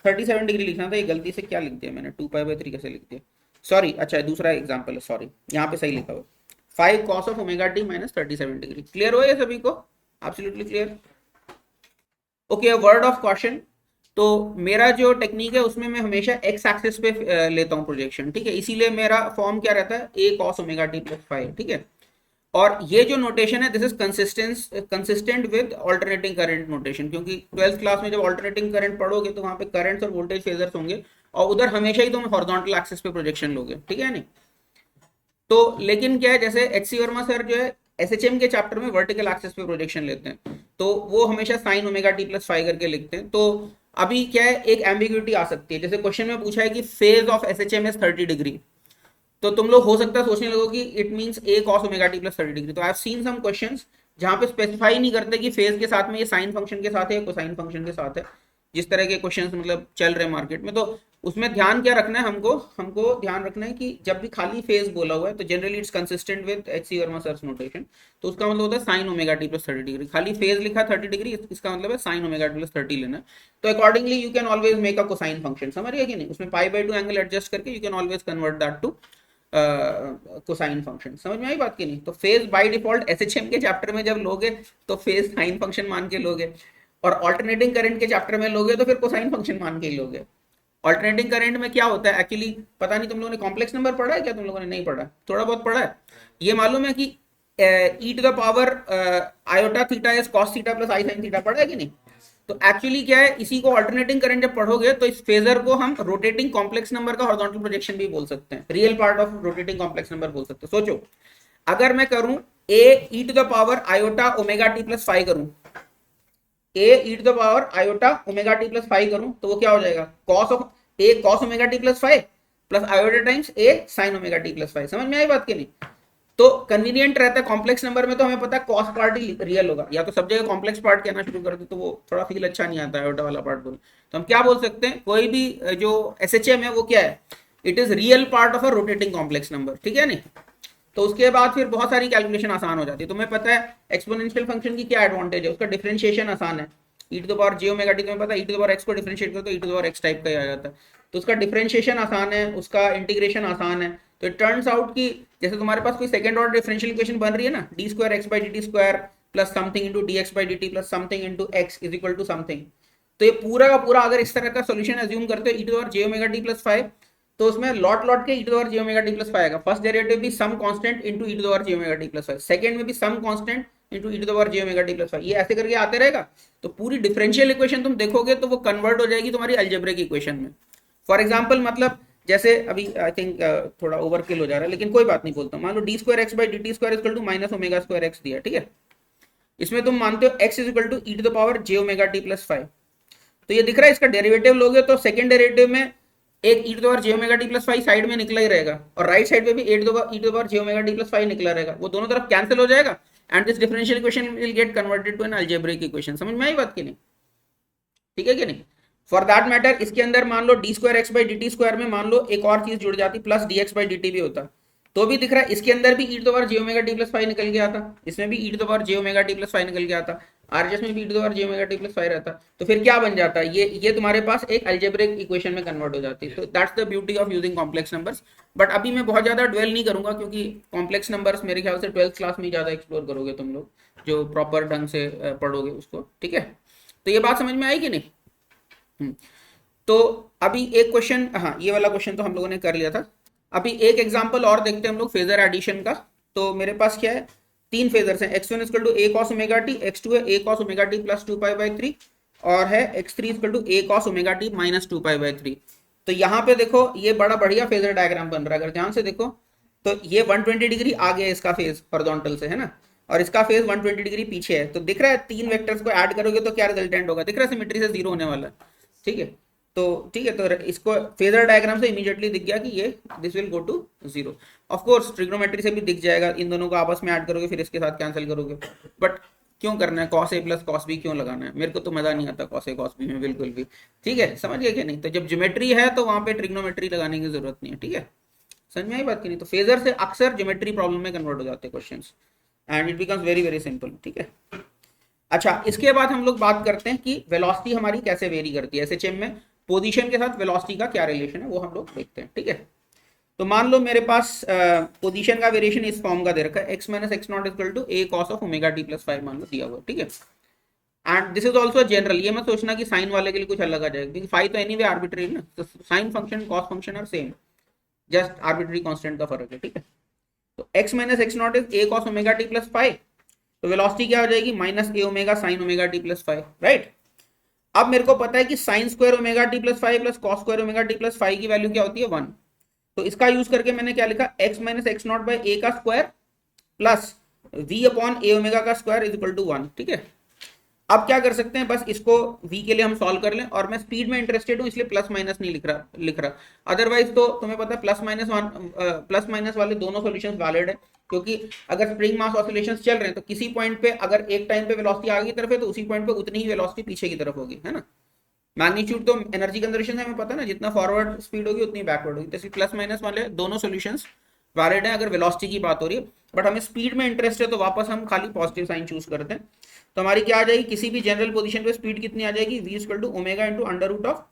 37 degree लिखना था, ये गलती से क्या लिख दिया मैंने, 2 पाई बाय 3 कैसे लिख दिया, सॉरी, अच्छा दूसरा एग्जांपल है, सॉरी, यहाँ पे सही लिखा हुआ 5 cos of omega T minus 37 degree. Clear हो ये सभी को, absolutely clear, okay. Word of question, तो मेरा जो टेक्निक है उसमें मैं हमेशा एक्स एक्सिस पे लेता हूँ प्रोजेक्शन, ठीक है, इसीलिए मेरा फॉर्म क्या रहता है, ए कॉस ओमेगा टी प्लस 5, ठीक है। और ये जो नोटेशन है this is consistent with alternating current notation, क्योंकि 12th क्लास में जब ऑल्टरनेटिंग करंट पढ़ोगे तो वहां पे करंट्स और वोल्टेज फेजर्स होंगे, और उधर हमेशा ही तुम हॉरिजॉन्टल एक्सिस पे प्रोजेक्शन लोगे, ठीक है नहीं। तो लेकिन क्या है, जैसे एच.सी. वर्मा सर जो है एसएचएम के चैप्टर में वर्टिकल एक्सिस पे प्रोजेक्शन लेते हैं, तो वो हमेशा साइन ओमेगा टी प्लस 5 करके लिखते हैं। तो अभी क्या है, एक एम्बिग्यूटी आ सकती है, जैसे क्वेश्चन में पूछा है कि phase of SHM is 30 degree, तो तुम लोग हो सकता है सोचने लगो कि it means A cos omega T plus 30 degree. तो I have seen some questions जहाँ पे स्पेसिफाई नहीं करते कि फेज के साथ में ये साइन फंक्शन के साथ है या कोसाइन फंक्शन के साथ है, जिस तरह के क्वेश्चंस मतलब चल रहे हैं मार्केट में। तो उसमें ध्यान क्या रखना है हमको, हमको ध्यान रखना है कि जब भी खाली फेज बोला हुआ है तो generally it's consistent with H C Verma sir's notation. तो उसका मतलब होता है sine omega T plus 30 degree. खाली फेज लिखा 30 डिग्री, इसका मतलब है साइन ओमेगा टी प्लस 30 लेना है। तो accordingly you can always make a cosine function, समझ गए कि नहीं? उसमें पाई बाई 2 एंगल एडजस्ट करके you can always convert that to cosine function. समझ में आई बात की नहीं? तो फेज बाय डिफॉल्ट एसएचएम के चैप्टर में जब लोगे तो फेज साइन फंक्शन मान के लोगे, और ऑल्टरनेटिंग करंट के चैप्टर में लोगे तो फिर कोसाइन फंक्शन मान के ही लोगे। ऑल्टरनेटिंग करंट में क्या होता है एक्चुअली, पता नहीं तुम लोगों ने कॉम्प्लेक्स नंबर पढ़ा है क्या? तुम लोगों ने नहीं पढ़ा? थोड़ा बहुत पढ़ा है। ये मालूम है कि E to the power iota theta is cos theta plus I sine theta, पढ़ा है कि नहीं? तो एक्चुअली क्या है, इसी को ऑल्टरनेटिंग करंट जब पढ़ोगे तो इस फेजर को हम रोटेटिंग कॉम्प्लेक्स नंबर का हॉरिजॉन्टल प्रोजेक्शन भी बोल सकते हैं, real part of rotating complex number बोल सकते हैं। सोचो अगर मैं करूं A E to the power iota omega T plus 5 करूं, A E to the power iota omega T plus 5 करूं, तो वो क्या हो जाएगा, cos of A cos omega T plus 5 plus iota times A sine omega T plus 5। समझ में आई बात की नहीं? तो कन्वीनियंट रहता है कॉम्प्लेक्स नंबर में, तो हमें पता है कॉस पार्ट ही रियल होगा, या तो सब जगह कॉम्प्लेक्स पार्ट कहना शुरू कर दे तो वो थोड़ा फील अच्छा नहीं आता है आयोटा वाला पार्ट बोल। तो हम क्या बोल सकते हैं, कोई भी जो एसएचएम है वो क्या है, it is real part of a rotating complex number, ठीक है नहीं? तो उसके बाद फिर बहुत सारी कैलकुलेशन आसान हो जाती है। तुम्हें पता है एक्सपोनेंशियल फंक्शन की क्या एडवांटेज है, उसका डिफरेंशिएशन आसान है। E to the power J omega T, तुम्हें पता है E to the power X को डिफरेंशिएट करो तो E to the power X type का ही आ जाता है। तो उसका डिफरेंशिएशन आसान है, उसका इंटीग्रेशन आसान है। तो इट टर्न्स आउट कि जैसे तुम्हारे पास कोई सेकंड ऑर्डर डिफरेंशियल इक्वेशन बन रही है ना, d square x by D T square plus something into d x by D t plus something into x is equal to something. तो ये पूरा का पूरा अगर इस तरह का सोल्यूशन एज्यूम करते हो E to the power J omega T plus 5, तो उसमें लॉट लॉट के E to the power J omega T plus 5 आएगा। फर्स्ट डेरिवेटिव भी some constant into E to the power J omega T plus 5, second में भी some constant into E to the power J omega T plus 5, ये ऐसे करके आते रहेगा। तो पूरी डिफरेंशियल इक्वेशन तुम देखोगे तो वो कन्वर्ट हो जाएगी तुम्हारी अलजेब्रिक इक्वेशन में। फॉर एग्जांपल मतलब जैसे अभी आई थिंक थोड़ा ओवरकिल हो जा रहा है लेकिन कोई बात नहीं, बोलता हूँ। मान लो D square x by D T square equal to minus omega square X दिया, ठीक है? इसमें तुम मानते हो X is equal to E to the power J omega T plus 5। तो ये दिख रहा है, इसका डेरिवेटिव लोगे तो सेकंड डेरिवेटिव में एक E to the power J omega T plus 5 side में निकला ही रहेगा, और राइट साइड में भी E to the power J omega T plus 5 निकला रहेगा। वो दोनों तरफ कैंसिल हो जाएगा and this differential equation will get converted to an algebraic equation. समझ में आई बात की नहीं? ठीक है कि नहीं? फॉर दैट मैटर इसके अंदर मान लो D square x by D T square में मान लो एक और चीज जुड़ जाती plus D x by D T भी होता, तो भी दिख रहा है इसके अंदर भी E to the power J omega T plus 5 निकल गया था, इसमें भी E to the power J omega T plus 5 निकल गया था, आरएचएस में भी E to the power J omega T plus 5 रहता। तो फिर क्या बन जाता है, ये तुम्हारे पास एक अलजेब्रिक इक्वेशन में कन्वर्ट हो जाती है। तो that's the beauty of using complex numbers. But अभी मैं बहुत ज्यादा ड्वेल नहीं करूंगा क्योंकि कॉम्प्लेक्स नंबर्स मेरे ख्याल से 12th क्लास में ज्यादा एक्सप्लोर करोगे तुम लोग, जो प्रॉपर ढंग से पढ़ोगे उसको, ठीक है? तो ये बात समझ में आई कि नहीं? तो अभी एक क्वेश्चन, हाँ ये वाला क्वेश्चन तो हम लोगों ने कर लिया था। अभी एक एग्जांपल और देखते हैं हम लोग फेजर एडिशन का। तो मेरे पास क्या है, तीन फेजर्स हैं, x1 equal to a cos omega t, x2 है a cos omega T plus 2 pi by 3, और है x3 equal to a cos omega T minus 2 pi by 3। तो यहाँ पे देखो ये बड़ा बढ़िया फेजर डायग्राम बन रहा है, अगर ध्यान से देखो तो ये 120 डिग्री आगे है इसका फेज हॉरिजॉन्टल से, है ना, और इसका फेज 120 डिग्री पीछे है। तो दिख रहा है तीन वेक्टर्स को ऐड करोगे तो क्या रिजल्टेंट होगा, दिख रहा है सिमेट्री से जीरो होने वाला है, ठीक है? तो ठीक है, तो इसको फेजर डायग्राम से इमीडिएटली दिख गया कि ये this will go to zero. Of course trigonometry से भी दिख जाएगा, इन दोनों को आपस में ऐड करोगे फिर इसके साथ कैंसिल करोगे। बट क्यों करना है cos A plus cos B क्यों लगाना है, मेरे को तो मजा नहीं आता कॉस ए कॉस बी में बिल्कुल भी, ठीक है? समझ गए कि नहीं? तो जब ज्योमेट्री है तो वहां पे ट्रिग्नोमेट्री लगाने की जरूरत नहीं है, ठीक है? समझ में आई बात की नहीं? तो फेजर से अक्सर ज्योमेट्री प्रॉब्लम में कन्वर्ट हो जाते हैं questions and it becomes very very simple, ठीक है? अच्छा, इसके बाद हम लोग बात करते हैं कि वेलोसिटी हमारी कैसे वेरी करती है एसएचएम में, पोजीशन के साथ वेलोसिटी का क्या रिलेशन है वो हम लोग देखते हैं, ठीक है? तो मान लो मेरे पास पोजीशन का वेरिएशन इस फॉर्म का दे रखा है, x minus x naught equal to a cos of omega T plus 5 मान लो दिया हुआ, ठीक है? And this is also general, ये मत सोचना कि साइन वाले के लिए कुछ अलग आ जाएगा क्योंकि 5 तो एनीवे आर्बिट्री ना, तो sine function cos function are same, just arbitrary constant का फर्क है, ठीक है? तो X minus x naught is A cos omega T plus 5, तो वेलोसिटी क्या हो जाएगी, माइनस ए omega sine omega T plus 5, right? अब मेरे को पता है कि sine square omega T plus 5 plus cos square omega T plus 5 की वैल्यू क्या होती है 1। तो इसका यूज करके मैंने क्या लिखा, X minus x naught by A का square plus V upon A omega का स्क्वायर इज इक्वल टू 1, ठीक है? अब क्या कर सकते हैं, बस इसको v के लिए हम सॉल्व कर लें, और मैं स्पीड में इंटरेस्टेड हूं इसलिए प्लस माइनस नहीं लिख रहा। अदरवाइज तो तुम्हें पता है प्लस माइनस वाले दोनों सॉल्यूशंस वैलिड है, क्योंकि अगर स्प्रिंग मास ऑसिलेशंस चल रहे हैं तो किसी पॉइंट पे अगर एक टाइम पे वेलोसिटी आगे की तरफ है तो उसी पॉइंट पे उतनी ही वेलोसिटी पीछे की तरफ होगी, है ना। मैग्नीट्यूड तो एनर्जी कंजर्वेशन है, हमें पता है ना, जितना फॉरवर्ड स्पीड होगी उतनी बैकवर्ड होगी, तो प्लस माइनस वाले दोनों सॉल्यूशंस वैलिड है अगर वेलोसिटी की बात हो रही है। बट हमें स्पीड में इंटरेस्ट है तो वापस हम खाली पॉजिटिव साइन चूज करते हैं। तो हमारी क्या आ जाएगी, किसी भी जनरल पोजीशन पे स्पीड कितनी आ जाएगी, v equal to omega into under root of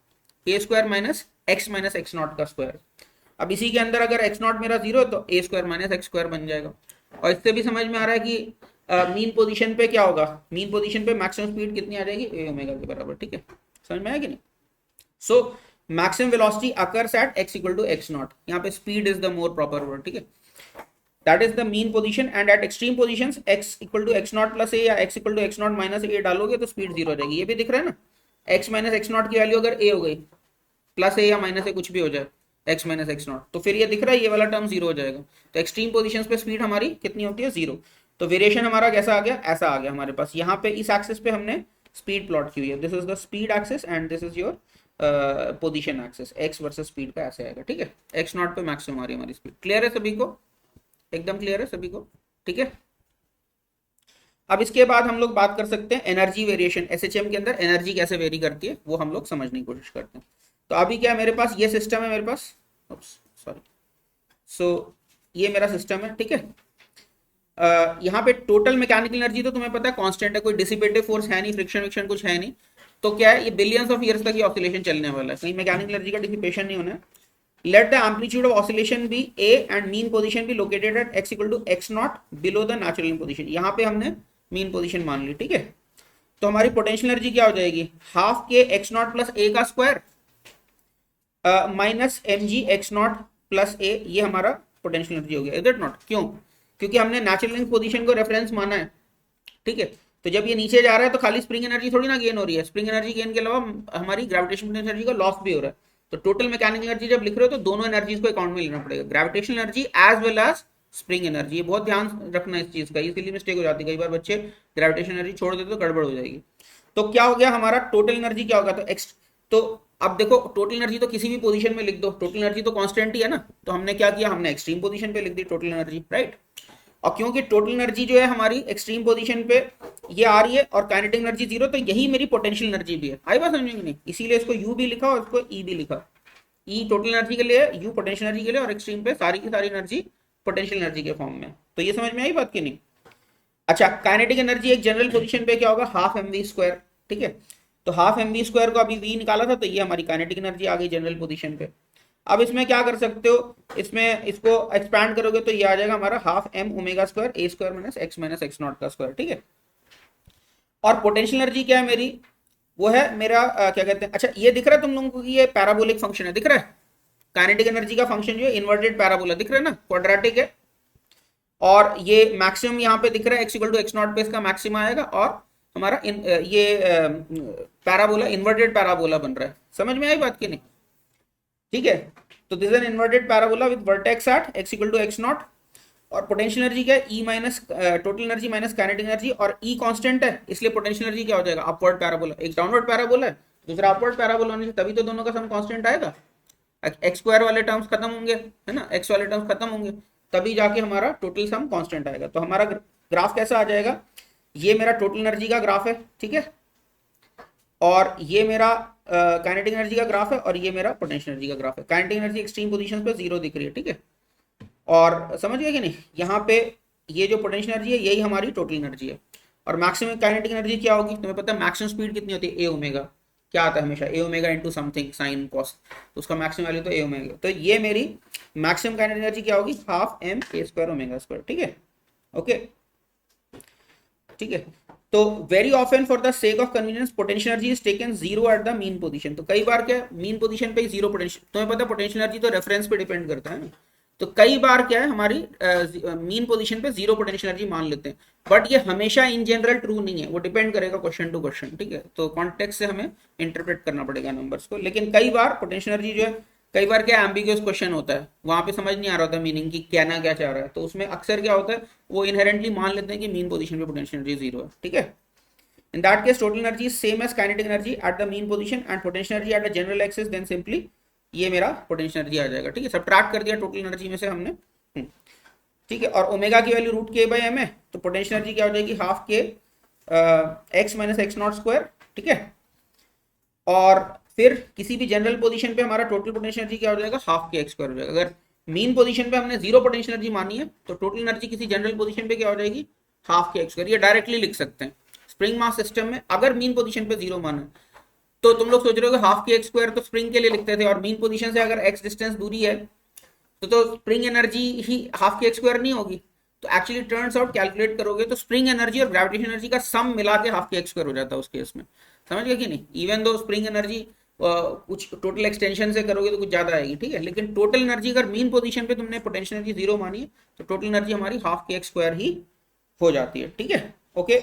a square minus x naught का स्क्वायर। अब इसी के अंदर अगर एक्स नॉट मेरा जीरो है तो ए स्क्वायर माइनस एक्स स्क्वायर बन जाएगा। और इससे भी समझ में आ रहा है कि मीन पोजीशन पे क्या होगा, मीन पोजीशन पे मैक्सिमम स्पीड कितनी आ जाएगी, ए ओमेगा के बराबर। ठीक है, समझ में आया कि नहीं। So maximum velocity occurs at x equal to x naught, यहाँ पे speed is the more proper word. ठीक है, that is the mean position and at extreme positions x equal to x naught plus A या x equal to x naught minus A डालोगे तो speed zero हो जाएगी। ये भी दिख रहा है ना, x माइनस एक्स नॉट की वैल्यू अगर a हो गई, प्लस ए या माइनस ए कुछ भी हो जाए, x माइनस एक्स नॉट, तो फिर ये दिख रहा है ये वाला टर्म जीरो हो जाएगा। तो एक्सट्रीम पोजीशंस पे स्पीड हमारी कितनी होती है, जीरो। तो वेरिएशन हमारा कैसा आ गया, ऐसा आ गया हमारे पास। यहाँ पे इस एक्सिस पे हमने स्पीड प्लॉट की हुई है, this is the speed axis and this is your position axis, x versus speed का ऐसे आएगा। ठीक है, एक्स नॉट पे मैक्सिमम आ रही है हमारी स्पीड। क्लियर है सभी को, एकदम क्लियर है सभी को। ठीक है, अब इसके बाद हम लोग बात कर सकते हैं एनर्जी वेरिएशन, एसएचएम के अंदर एनर्जी कैसे वेरी करती है वो हम लोग समझने की कोशिश करते हैं। तो अभी क्या मेरे पास ये सिस्टम है, मेरे पास सॉरी, सो ये मेरा सिस्टम है। ठीक है, यहाँ पे टोटल मैकेनिकल एनर्जी तो तुम्हें पता है कांस्टेंट है, कोई डिसिपेटिव फोर्स है नहीं, फ्रिक्शन विक्शन कुछ है नहीं। तो क्या है, ये बिलियंस ऑफ ईयर्स तक ये ऑसिलेशन चलने वाला है, कहीं मैकेनिकल एनर्जी का डिसिपेशन नहीं होना है। Let the amplitude of oscillation be a and mean position be located at x equal to x naught below the natural mean position. यहाँ पे हमने मीन पोजीशन मान ली। ठीक है, तो हमारी पोटेंशियल एनर्जी क्या हो जाएगी, हाफ के एक्स नॉट प्लस ए का square minus M G X naught plus A, ये हमारा पोटेंशियल एनर्जी हो गया। इज इट नॉट, क्यों, क्योंकि हमने नेचुरल लिंक पोजीशन को रेफरेंस माना है। ठीक है, तो जब ये नीचे जा रहा है तो खाली स्प्रिंग एनर्जी थोड़ी ना गेन हो रही है, स्प्रिंग एनर्जी गेन के अलावा हमारी ग्रेविटेशन एनर्जी का लॉस भी हो रहा है। तो टोटल मैकेनिकल एनर्जी जब लिख रहे हो तो दोनों एनर्जीज को अकाउंट में लेना पड़ेगा, gravitational energy as well as spring energy. ये बहुत ध्यान रखना इस चीज का, इसके लिए मिस्टेक हो जाती है, कई बार बच्चे ग्रेविटेशनल एनर्जी छोड़ देते तो गड़बड़ हो जाएगी। तो क्या हो गया हमारा टोटल एनर्जी क्या होगा, तो एक्स, तो अब देखो टोटल एनर्जी तो किसी भी पोजीशन में लिख दो, टोटल एनर्जी तो कांस्टेंट ही है ना। तो हमने क्या किया, हमने एक्सट्रीम पोजीशन पे लिख दी टोटल एनर्जी, राइट। और क्योंकि टोटल एनर्जी जो है हमारी एक्सट्रीम पोजीशन पे ये आ रही है और काइनेटिक एनर्जी जीरो, तो यही मेरी पोटेंशियल एनर्जी भी है। आई बात समझेंगे नहीं, इसीलिए इसको यू भी लिखा और इसको ई भी लिखा। ई टोटल एनर्जी के लिए, यू पोटेंशियल एनर्जी के लिए, और एक्सट्रीम पे सारी की सारी एनर्जी पोटेंशियल एनर्जी के फॉर्म में। तो ये समझ में आई बात की नहीं। अच्छा, काइनेटिक एनर्जी एक जनरल पोजीशन पे क्या होगा, हाफ एम वी स्क्वायर। ठीक है, तो हाफ एम वी स्क्वायर को अभी वी निकाला था, तो ये हमारी काइनेटिक एनर्जी आ गई जनरल पोजीशन पे। अब इसमें क्या कर सकते हो, इसमें इसको एक्सपैंड करोगे तो ये आ जाएगा हमारा half m omega square a square minus x naught का स्क्वायर। ठीक है, और पोटेंशियल एनर्जी क्या है मेरी, वो है मेरा क्या कहते हैं, अच्छा ये दिख रहा है तुम लोगों को कि ये पैराबोलिक फंक्शन है, दिख रहा है। काइनेटिक एनर्जी का फंक्शन जो है इन्वर्टेड पैराबोला दिख रहा है ना, क्वाड्रेटिक है। और ये मैक्सिमम यहाँ पे दिख रहा है, x equal to x naught पे इसका मैक्सिमम आएगा, और हमारा ये पैराबोला इन्वर्टेड पैराबोला बन रहा है। समझ में आई बात की नहीं। ठीक है, तो this is an inverted parabola with vertex at x equal to x naught. और पोटेंशियल एनर्जी क्या है, E minus total energy minus kinetic energy, और E कांस्टेंट है इसलिए पोटेंशियल एनर्जी क्या हो जाएगा, अपवर्ड पैराबोला। एक डाउनवर्ड पैराबोला है, दूसरा अपवर्ड पैराबोला होने से तभी तो दोनों का सम कांस्टेंट आएगा। एक्स स्क्वायर वाले टर्म्स खत्म होंगे, है ना, एक्स वाले टर्म्स खत्म होंगे, तभी जाके हमारा टोटल सम कांस्टेंट आएगा। तो हमारा ग्राफ कैसा आ जाएगा, ये मेरा टोटल एनर्जी का ग्राफ है। ठीक है, और ये मेरा काइनेटिक एनर्जी का ग्राफ है, और ये मेरा पोटेंशियल एनर्जी का ग्राफ है। काइनेटिक एनर्जी एक्सट्रीम पोजीशंस पे जीरो दिख रही है। ठीक है, और समझ गए कि नहीं, यहाँ पे ये जो पोटेंशियल एनर्जी है यही हमारी टोटल एनर्जी है। और मैक्सिमम काइनेटिक एनर्जी क्या होगी, तुम्हें पता है मैक्सिमम स्पीड कितनी होती है, ए ओमेगा। क्या आता है हमेशा, A omega into something sine cos, तो उसका मैक्सिमम वैल्यू तो ए ओमेगा। तो ये मेरी मैक्सिमम काइनेटिक एनर्जी क्या होगी, half m a square omega square. ठीक है, ओके, ठीक है। तो very often for the sake of convenience potential energy is taken zero at the mean position. तो कई बार क्या मीन पोजीशन पे जीरो पोटेंशियल, तुम्हें पता है पोटेंशियल एनर्जी तो रेफरेंस पे डिपेंड करता है ना। तो कई बार क्या है हमारी मीन पोजीशन पे जीरो पोटेंशियल एनर्जी मान लेते हैं, बट ये हमेशा इन जनरल ट्रू नहीं है, वो डिपेंड करेगा क्वेश्चन टू क्वेश्चन। ठीक है, तो कॉन्टेक्स्ट से हमें इंटरप्रेट करना पड़ेगा नंबर्स को। लेकिन कई बार पोटेंशियल एनर्जी जो है, कई बार क्या एम्बिगुअस क्वेश्चन होता है, वहां पे समझ नहीं आ रहा होता मीनिंग की कहना क्या चाह रहा है, तो उसमें अक्सर क्या होता है वो इनहेरेंटली मान लेते हैं कि मीन पोजीशन पे पोटेंशियल एनर्जी जीरो है। ठीक है, in that case total energy same as kinetic energy at the mean position and potential energy at the general axis, then simply ये मेरा पोटेंशियल एनर्जी आ जाएगा। ठीक है, सब्ट्रैक्ट कर दिया टोटल एनर्जी में से हमने। ठीक है, और ओमेगा की वैल्यू रूट के बाई एम है, तो पोटेंशियल एनर्जी क्या हो जाएगी, हाफ के x minus x not square. ठीक है, और फिर किसी भी जनरल पोजीशन पे हमारा टोटल पोटेंशियल एनर्जी क्या हो जाएगा, हाफ के एक्स स्क्वायर हो जाएगा। अगर मीन पोजीशन पे हमने जीरो पोटेंशियल एनर्जी मानी है तो टोटल एनर्जी किसी जनरल पोजीशन पे क्या हो जाएगी, हाफ के एक्स स्क्वायर। ये डायरेक्टली लिख सकते हैं। स्प्रिंग मास सिस्टम में अगर मीन पोजीशन पे जीरो माना तो तुम लोग सोच रहे हो कि हाफ के एक्स स्क्वायर तो स्प्रिंग के लिए लिखते थे, और मीन पोजीशन से अगर एक्स डिस्टेंस दूरी है तो स्प्रिंग एनर्जी ही हाफ के एक्स स्क्वायर नहीं होगी। तो एक्चुअली टर्न्स आउट कैलकुलेट करोगे तो स्प्रिंग एनर्जी और ग्रेविटेशन एनर्जी का सम मिला के हाफ के एक्स स्क्वायर हो जाता है उस केस में। समझ गए कि नहीं? इवन दो स्प्रिंग एनर्जी कुछ टोटल एक्सटेंशन से करोगे तो कुछ ज्यादा आएगी। ठीक है, लेकिन टोटल एनर्जी अगर मीन पोजीशन पे तुमने पोटेंशियल एनर्जी जीरो मानी है तो टोटल एनर्जी हमारी हाफ के एक्स स्क्वायर ही हो जाती है। ठीक है, ओके।